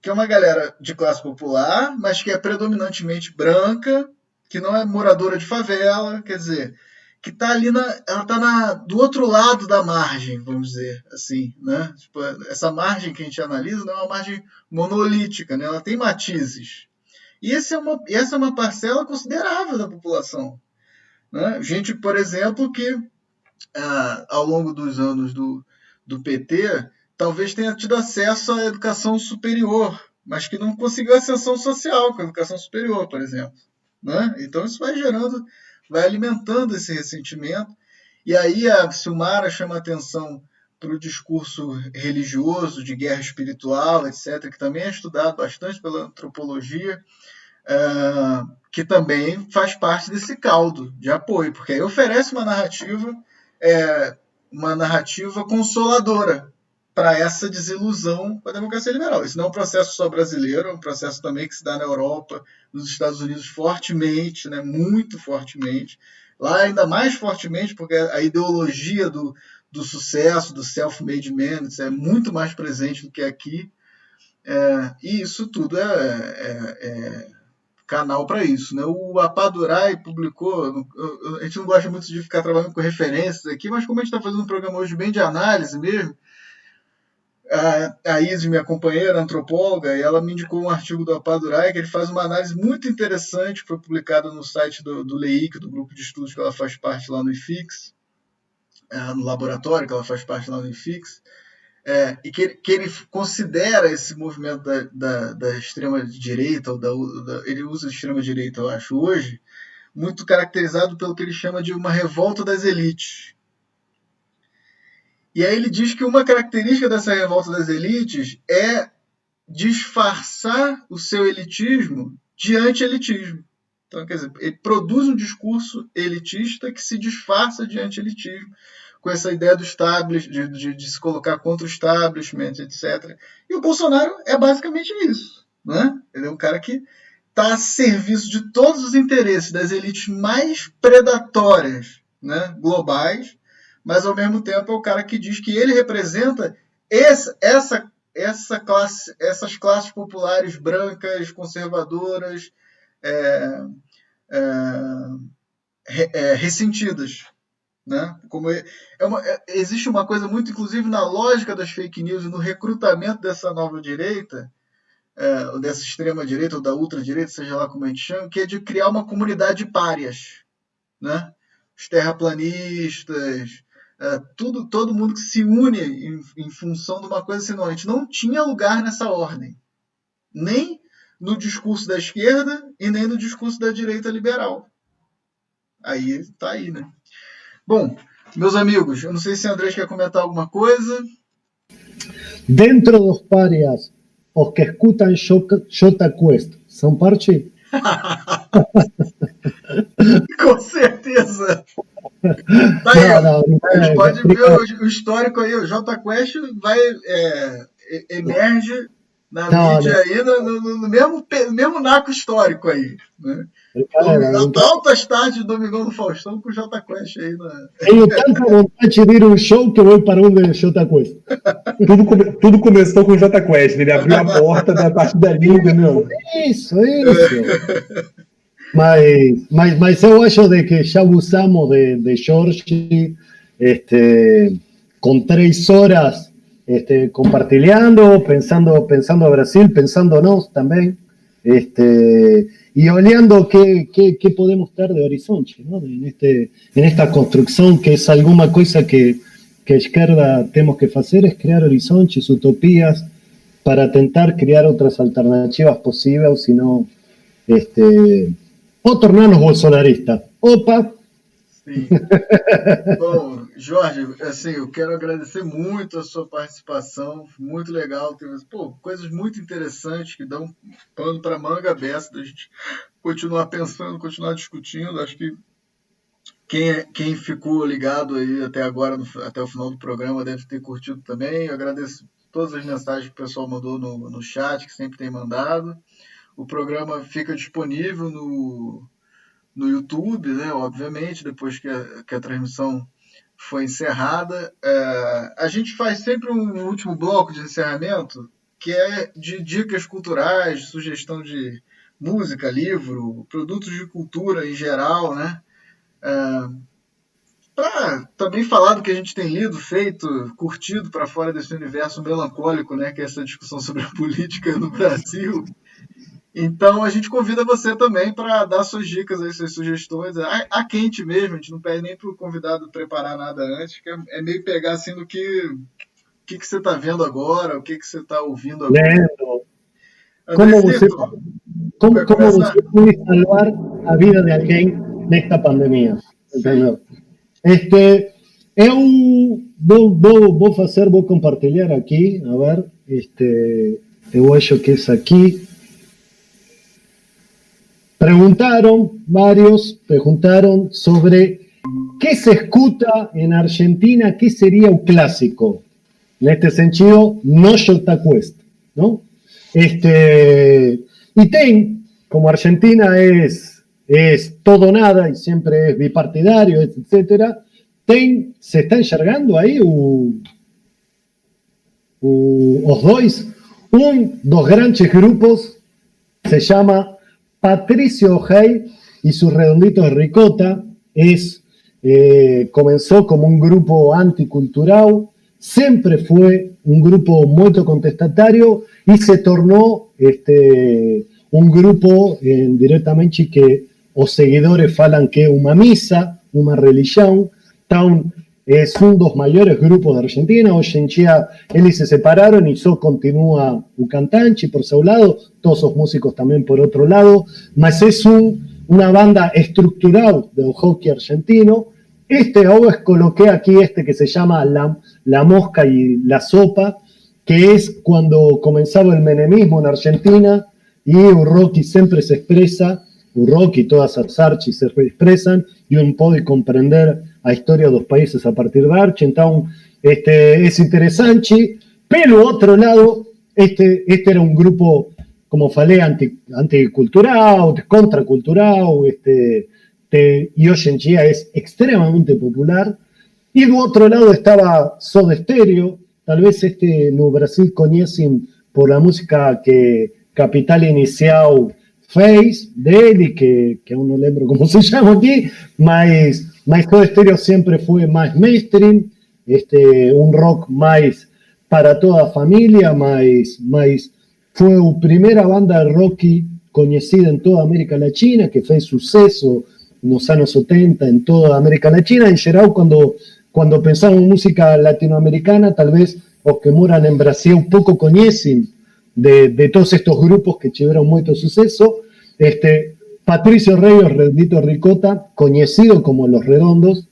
que é uma galera de classe popular, mas que é predominantemente branca, que não é moradora de favela, quer dizer, que está ali ela está do outro lado da margem, vamos dizer assim, né? Tipo, essa margem que a gente analisa não é uma margem monolítica, né? Ela tem matizes. E essa é uma parcela considerável da população, né? Gente, por exemplo, que ao longo dos anos do PT talvez tenha tido acesso à educação superior, mas que não conseguiu ascensão social com a educação superior, por exemplo, né? Então isso vai alimentando esse ressentimento. E aí a Silmara chama atenção para o discurso religioso, de guerra espiritual, etc., que também é estudado bastante pela antropologia, que também faz parte desse caldo de apoio, porque aí oferece uma narrativa consoladora para essa desilusão com a democracia liberal. Isso não é um processo só brasileiro, é um processo também que se dá na Europa, nos Estados Unidos fortemente, né, muito fortemente. Lá ainda mais fortemente, porque a ideologia do do sucesso, do self-made man, isso é muito mais presente do que aqui. E isso tudo é canal para isso, né? O Appadurai publicou, a gente não gosta muito de ficar trabalhando com referências aqui, mas como a gente está fazendo um programa hoje bem de análise mesmo, a Isis, minha companheira, antropóloga, e ela me indicou um artigo do Appadurai que ele faz uma análise muito interessante, que foi publicada no site do LEIC, do grupo de estudos que ela faz parte lá no IFIX, no laboratório que ela faz parte lá no IFIX, e que ele considera esse movimento da extrema-direita, ele usa a extrema-direita, eu acho, hoje, muito caracterizado pelo que ele chama de uma revolta das elites. E aí ele diz que uma característica dessa revolta das elites é disfarçar o seu elitismo de anti-elitismo. Então, quer dizer, ele produz um discurso elitista que se disfarça de anti-elitismo, com essa ideia do establishment, de se colocar contra o establishment, etc. E o Bolsonaro é basicamente isso, né? Ele é um cara que está a serviço de todos os interesses das elites mais predatórias, né, globais, mas ao mesmo tempo é o cara que diz que ele representa essas classes populares brancas, conservadoras, ressentidas. Né? Existe uma coisa muito, inclusive, na lógica das fake news e no recrutamento dessa nova direita, dessa extrema direita ou da ultradireita, seja lá como a gente chama, que é de criar uma comunidade de párias, né? Os terraplanistas, todo mundo que se une em função de uma coisa assim. Não, a gente não tinha lugar nessa ordem, nem no discurso da esquerda e nem no discurso da direita liberal. Aí tá aí, né? Bom, meus amigos, eu não sei se o André quer comentar alguma coisa. Dentro dos párias, os que escutam Jota Quest são parte? Com certeza. Tá aí, a gente pode ver o histórico aí. O Jota Quest emerge na mídia aí no mesmo naco histórico aí, né? Altas tardes de Domingão do Faustão com o Jota Quest aí. Tenho tanta vontade de ir a um show que eu vou para um de Jota Quest. Tudo começou com o Jota Quest, ele abriu a porta da partida linda, meu. Isso. Mas eu acho de que já usamos de Jorge com 3 horas compartilhando, pensando a Brasil, pensando nós também, y olhando qué podemos ter de horizonte, ¿no? En esta construcción, que es alguna cosa que a izquierda tenemos que hacer, es crear horizontes, utopías, para tentar crear otras alternativas posibles, sino o tornarnos bolsonaristas. Opa! Sim. Bom, Jorge, assim, eu quero agradecer muito a sua participação, muito legal, tem coisas muito interessantes que dão pano para manga aberta da gente continuar pensando, continuar discutindo. Acho que quem ficou ligado aí até agora, até o final do programa, deve ter curtido também. Eu agradeço todas as mensagens que o pessoal mandou no chat, que sempre tem mandado. O programa fica disponível no YouTube, né, obviamente, depois que a transmissão foi encerrada. A gente faz sempre um último bloco de encerramento, que é de dicas culturais, sugestão de música, livro, produtos de cultura em geral, né? Para também falar do que a gente tem lido, feito, curtido para fora desse universo melancólico, né, que é essa discussão sobre a política no Brasil. Então, a gente convida você também para dar suas dicas, aí, suas sugestões. A quente mesmo, a gente não pede nem para o convidado preparar nada antes, que é meio pegar assim do que você está vendo agora, o que você está ouvindo agora. Lendo. Como você pode salvar a vida de alguém nesta pandemia? Entendeu? Vou compartilhar aqui, a ver, eu acho que é aqui. Varios preguntaron sobre qué se escuta en Argentina, qué sería un clásico. En este sentido, no Jota Quest, ¿no? Y como Argentina es todo nada y siempre es bipartidario, etcétera, se está enxergando aí os dois? Dos grandes grupos se llama Patricio Rey y sus Redonditos de Ricota. Comenzó como un grupo anticultural, siempre fue un grupo muy contestatario y se tornó un grupo directamente que os seguidores falan que es una misa, una religión. Então, es un dos mayores grupos de Argentina. Hoy en día ellos se separaron y solo continúa o cantante por su lado, todos los músicos también por otro lado, mas es una banda estructural del hockey argentino. Ahora coloqué aquí que se llama La Mosca y la Sopa, que es cuando comenzaba el menemismo en Argentina y el rock siempre se expresa, el rock y todas las artes se expresan y uno puede comprender a historia de los países a partir de arte. Entonces, es interesante. Pero otro lado, era un grupo, como falei, anticultural, contracultural, y hoy en día es extremadamente popular. Y do otro lado estaba Soda Stereo. Tal vez no Brasil conocen por la música que Capital Inicial fez dele, que aún no lembro cómo se llama aquí, mas Soda Stereo siempre fue más mainstream, un rock más para toda familia, mas fue la primera banda de rock conocida en toda América Latina, que fue suceso en los años 70 en toda América Latina. En geral, cuando pensamos en música latinoamericana, tal vez los que moran en Brasil poco conocen de todos estos grupos que tuvieron mucho suceso. Patricio Rey, los Redonditos Ricota, conocido como Los Redondos,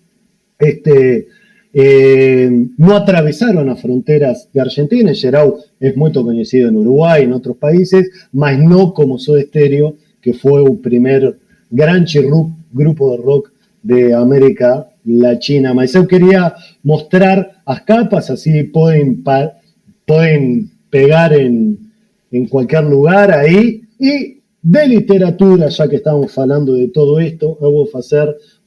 no atravesaron las fronteras de Argentina. En geral es muy conocido en Uruguay, en otros países, mas no como Soda Stereo, que fue el primer gran grupo de rock de América Latina. Mas yo quería mostrar las capas, así pueden pegar en cualquier lugar ahí. Y de literatura, ya que estamos hablando de todo esto,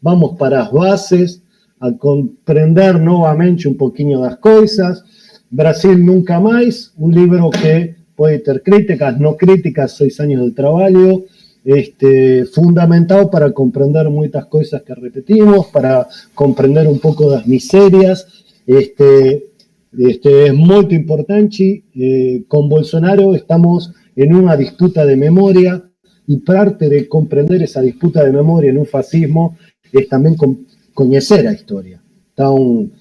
vamos para las bases, a comprender nuevamente un poquito las cosas. Brasil Nunca Más, un libro que puede tener críticas, no críticas, 6 años de trabajo, fundamental para comprender muchas cosas que repetimos, para comprender un poco las miserias. Es muy importante. Con Bolsonaro estamos en una disputa de memoria, y parte de comprender esa disputa de memoria en un fascismo es también conocer la historia. Entonces,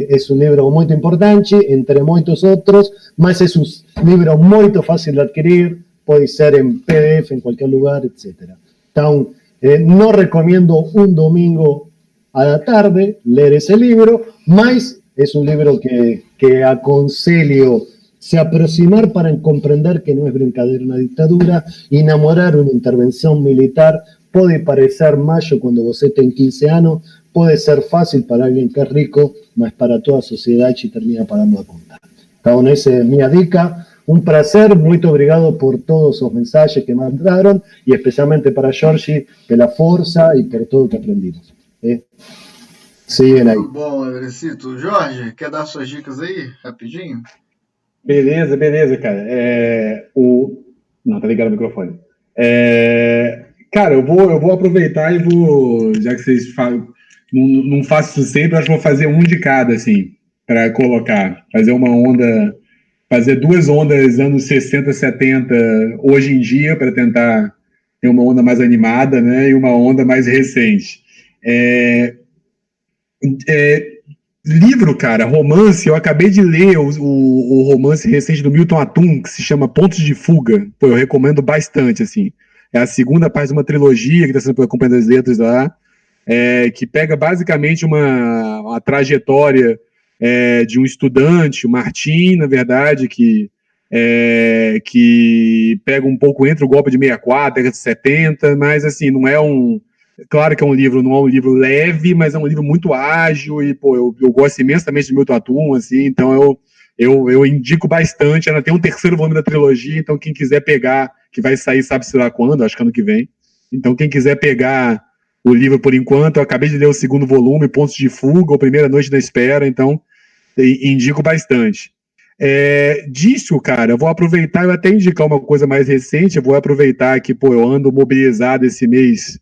es un libro muy importante, entre muchos otros, mas es un libro muy fácil de adquirir, puede ser en PDF en cualquier lugar, etc. Entonces, no recomiendo un domingo a la tarde leer ese libro, mas es un libro que aconsejo se aproximar para comprender que no es brincadeira una dictadura. Enamorar una intervención militar puede parecer mayo cuando você tem 15 años, puede ser fácil para alguien que es rico, mas para toda sociedad y termina pagando a conta. Entonces, esa es mi dica. Un placer, muy obrigado por todos los mensajes que mandaron, y especialmente para Jorge, pela força y por todo que aprendimos. Siguen ahí. Muito bom, Andrecito. Jorge, quer dar suas dicas aí, rapidinho? Beleza, cara. Não, tá ligado o microfone. Cara, eu vou aproveitar e vou, já que vocês falam, não faço isso sempre, acho que vou fazer um de cada, assim, para colocar, fazer 2 ondas anos 60, 70 hoje em dia, para tentar ter uma onda mais animada, né, e uma onda mais recente. Livro, cara, romance, eu acabei de ler o romance recente do Milton Atum, que se chama Pontos de Fuga. Pô, eu recomendo bastante, assim. É a segunda parte de uma trilogia que está sendo pela Companhia das Letras lá, que pega basicamente uma trajetória de um estudante, o Martim, na verdade, que pega um pouco entre o golpe de 64, década de 70, mas, assim, não é um... Claro que não é um livro leve, mas é um livro muito ágil, e, pô, eu gosto imensamente do Milton Atum, assim, então eu indico bastante. Ela tem um 3º volume da trilogia, então quem quiser pegar, que vai sair sabe-se lá quando, acho que ano que vem, então quem quiser pegar o livro por enquanto. Eu acabei de ler o segundo volume, Pontos de Fuga, ou Primeira Noite da Espera, então indico bastante. Disso, cara, eu vou aproveitar, eu até indicar uma coisa mais recente, eu vou aproveitar que, pô, eu ando mobilizado esse mês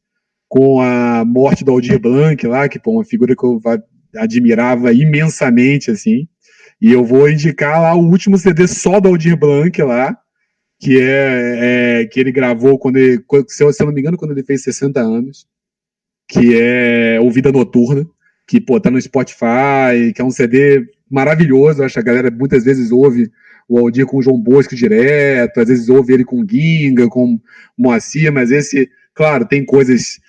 com a morte do Aldir Blanc lá, que, pô, uma figura que eu admirava imensamente, assim, e eu vou indicar lá o último CD só do Aldir Blanc lá, que que ele gravou se eu não me engano, quando ele fez 60 anos, que é O Vida Noturna, que, pô, tá no Spotify, que é um CD maravilhoso. Acho que a galera muitas vezes ouve o Aldir com o João Bosco direto, às vezes ouve ele com Ginga, com Moacir, mas esse, claro, tem coisas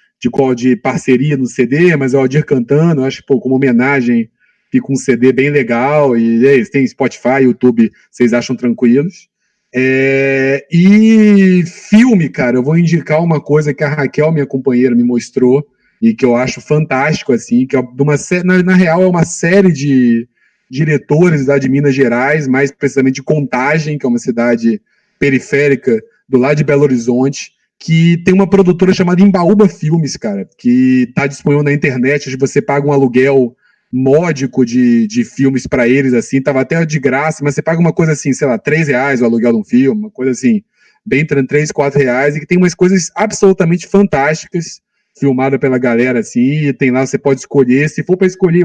de parceria no CD, mas é o Aldir cantando, acho que, pô, como homenagem, fica um CD bem legal, e é isso, tem Spotify, YouTube, vocês acham tranquilos. E filme, cara, eu vou indicar uma coisa que a Raquel, minha companheira, me mostrou, e que eu acho fantástico, assim, que é de uma na real é uma série de diretores lá de Minas Gerais, mais precisamente de Contagem, que é uma cidade periférica do lado de Belo Horizonte, que tem uma produtora chamada Embaúba Filmes, cara, que tá disponível na internet, onde você paga um aluguel módico de filmes para eles, assim, tava até de graça, mas você paga uma coisa assim, sei lá, R$3 o aluguel de um filme, uma coisa assim, bem R$3, R$4, e que tem umas coisas absolutamente fantásticas, filmada pela galera, assim, e tem lá, você pode escolher, se for para escolher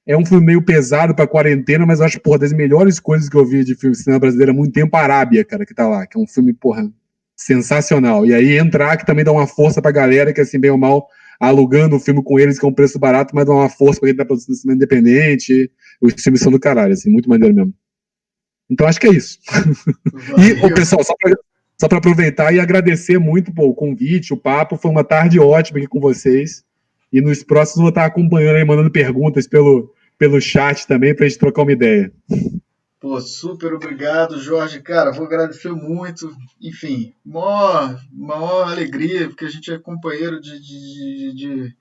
é um filme meio pesado pra quarentena, mas eu acho, porra, das melhores coisas que eu vi de filme de cinema brasileiro há muito tempo, a Arábia, cara, que tá lá, que é um filme, porra, sensacional. E aí Entrar, que também dá uma força pra galera, que assim, bem ou mal, alugando o filme com eles, que é um preço barato, mas dá uma força pra quem tá produzindo cinema independente, os filmes são do caralho, assim, muito maneiro mesmo. Então acho que é isso. E, pessoal, só para aproveitar e agradecer muito o convite, o papo, foi uma tarde ótima aqui com vocês. E nos próximos vou estar acompanhando aí, mandando perguntas pelo chat também, para a gente trocar uma ideia. Pô, super obrigado, Jorge. Cara, vou agradecer muito. Enfim, maior alegria, porque a gente é companheiro de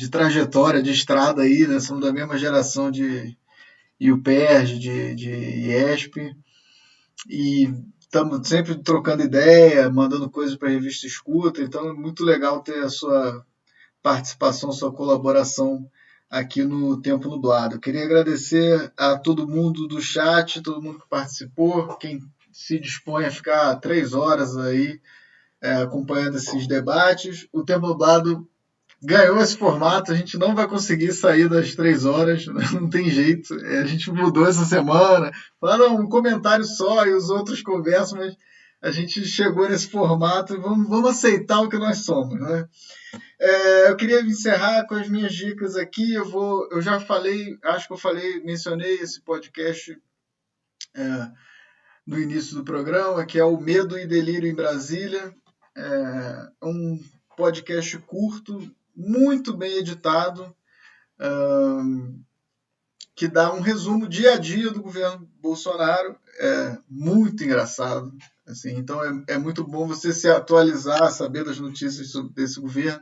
trajetória, de estrada aí, né? Somos da mesma geração de UPERJ, de IESP. E estamos sempre trocando ideia, mandando coisas para a revista Escuta, então é muito legal ter a sua participação, sua colaboração aqui no Tempo Nublado. Eu queria agradecer a todo mundo do chat, todo mundo que participou, quem se dispõe a ficar 3 horas aí acompanhando esses debates. O Tempo Nublado ganhou esse formato, a gente não vai conseguir sair das 3 horas, não tem jeito. A gente mudou essa semana, falaram um comentário só e os outros conversam, mas a gente chegou nesse formato e vamos aceitar o que nós somos, né? Eu queria encerrar com as minhas dicas aqui. Eu já falei, acho que mencionei esse podcast no início do programa, que é o Medo e Delírio em Brasília. É um podcast curto, muito bem editado, que dá um resumo dia a dia do governo Bolsonaro. É muito engraçado. Assim, então é muito bom você se atualizar, saber das notícias desse governo,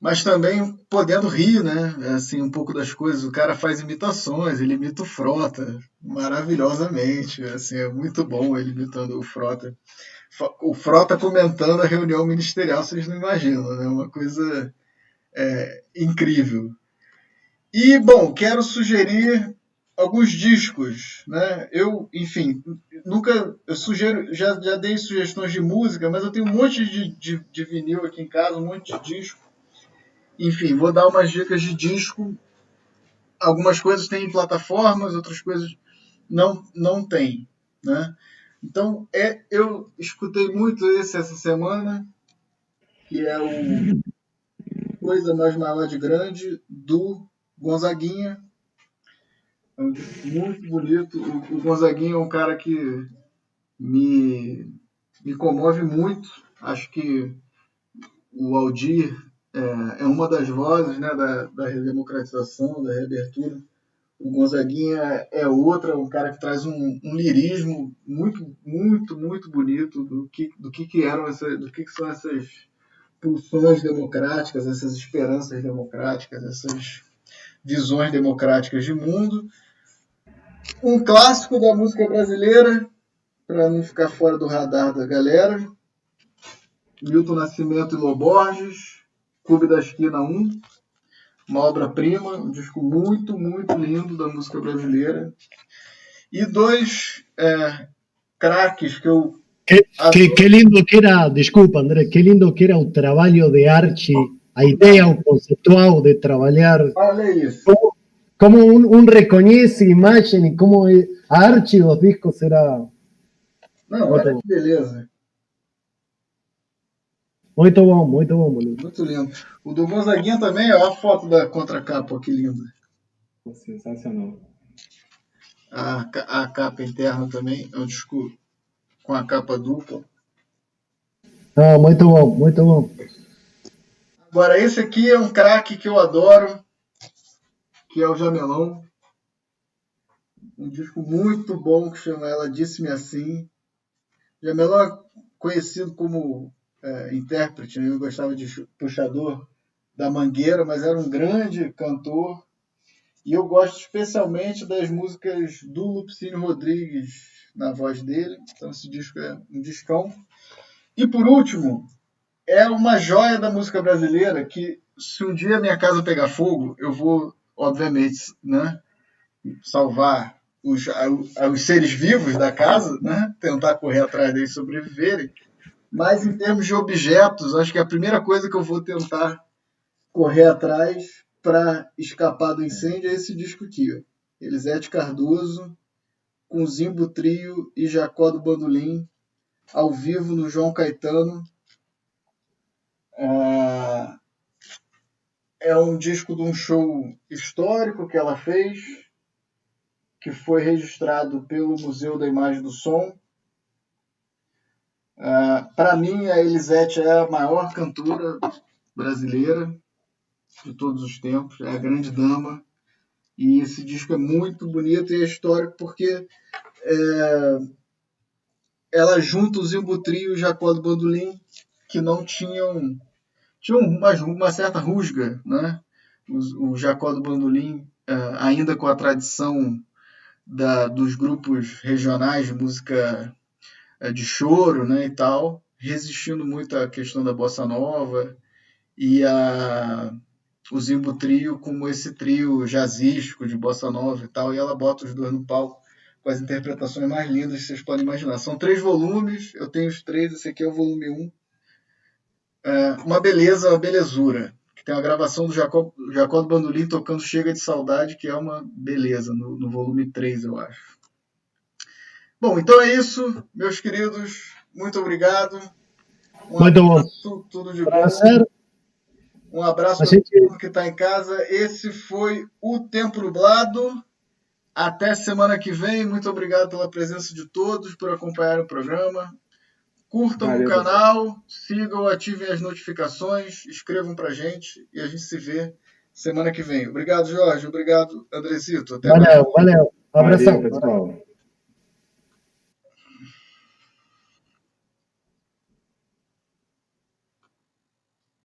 mas também podendo rir, né? Assim, um pouco das coisas. O cara faz imitações, ele imita o Frota maravilhosamente. Assim, é muito bom ele imitando o Frota. O Frota comentando a reunião ministerial, vocês não imaginam, né? Uma coisa incrível. E, bom, quero sugerir alguns discos, né? Eu sugiro, já dei sugestões de música, mas eu tenho um monte de vinil aqui em casa, um monte de disco. Enfim, vou dar umas dicas de disco. Algumas coisas tem em plataformas, outras coisas não tem, né? Então, eu escutei muito essa semana, que é o Coisa Mais Maior de Grande, do Gonzaguinha. É um disco muito bonito. O Gonzaguinha é um cara que me comove muito. Acho que o Aldir é uma das vozes, né, da redemocratização, da reabertura. O Gonzaguinha é outra, um cara que traz um lirismo muito, muito, muito bonito do que são essas pulsões democráticas, essas esperanças democráticas, essas visões democráticas de mundo. Um clássico da música brasileira, para não ficar fora do radar da galera, Milton Nascimento e Lô Borges, Clube da Esquina 1, uma obra-prima, um disco muito, muito lindo da música brasileira. E dois craques que eu... Qué lindo que era, desculpa André, qué lindo que era o trabalho de arte, a ideia, o conceptual de trabalhar. Olha isso. Como um reconhece a imagem e como a arte dos discos era... Não, olha que beleza. Muito bom, boludo. Muito lindo. O do Gonzaguinha também, ó, a foto da contracapa, que linda. Sensacional. A capa interna também, é um disco com a capa dupla. Ah, muito bom, muito bom. Agora, esse aqui é um craque que eu adoro, que é o Jamelão. Um disco muito bom que chama Ela Disse-me Assim. Jamelão é conhecido como intérprete, né? Eu gostava de puxador da Mangueira, mas era um grande cantor. E eu gosto especialmente das músicas do Lupicínio Rodrigues na voz dele. Então esse disco é um discão. E por último, é uma joia da música brasileira que, se um dia minha casa pegar fogo, eu vou, obviamente, né, salvar os seres vivos da casa, né, tentar correr atrás deles sobreviverem. Mas em termos de objetos, acho que a primeira coisa que eu vou tentar correr atrás para escapar do incêndio é esse disco aqui, ó. Elisete Cardoso, com Zimbo Trio e Jacó do Bandolim, ao vivo no João Caetano. É um disco de um show histórico que ela fez, que foi registrado pelo Museu da Imagem do Som. Para mim, a Elisete é a maior cantora brasileira de todos os tempos, é a grande dama. E esse disco é muito bonito e é histórico porque ela junta o Zimbo Trio e o Jacó do Bandolim, que não tinham uma certa rusga, né? O Jacó do Bandolim, ainda com a tradição dos grupos regionais de música de choro, né, e tal, resistindo muito à questão da bossa nova, e o Zimbo Trio como esse trio jazzístico de bossa nova e tal, e ela bota os dois no palco com as interpretações mais lindas que vocês podem imaginar. São 3 volumes, eu tenho os 3, esse aqui é o volume 1. Uma beleza, uma belezura. Que tem uma gravação do Jacó do Bandolim tocando Chega de Saudade, que é uma beleza, no volume 3, eu acho. Bom, então é isso, meus queridos. Muito obrigado. Muito bom. Tudo de Prazer. bom. Um abraço para todo mundo que está em casa. Esse foi o Tempo Nublado. Até semana que vem. Muito obrigado pela presença de todos, por acompanhar o programa. Curtam o canal, sigam, ativem as notificações, escrevam pra gente e a gente se vê semana que vem. Obrigado, Jorge. Obrigado, Andresito. Até mais. Valeu. Abração. Valeu, pessoal.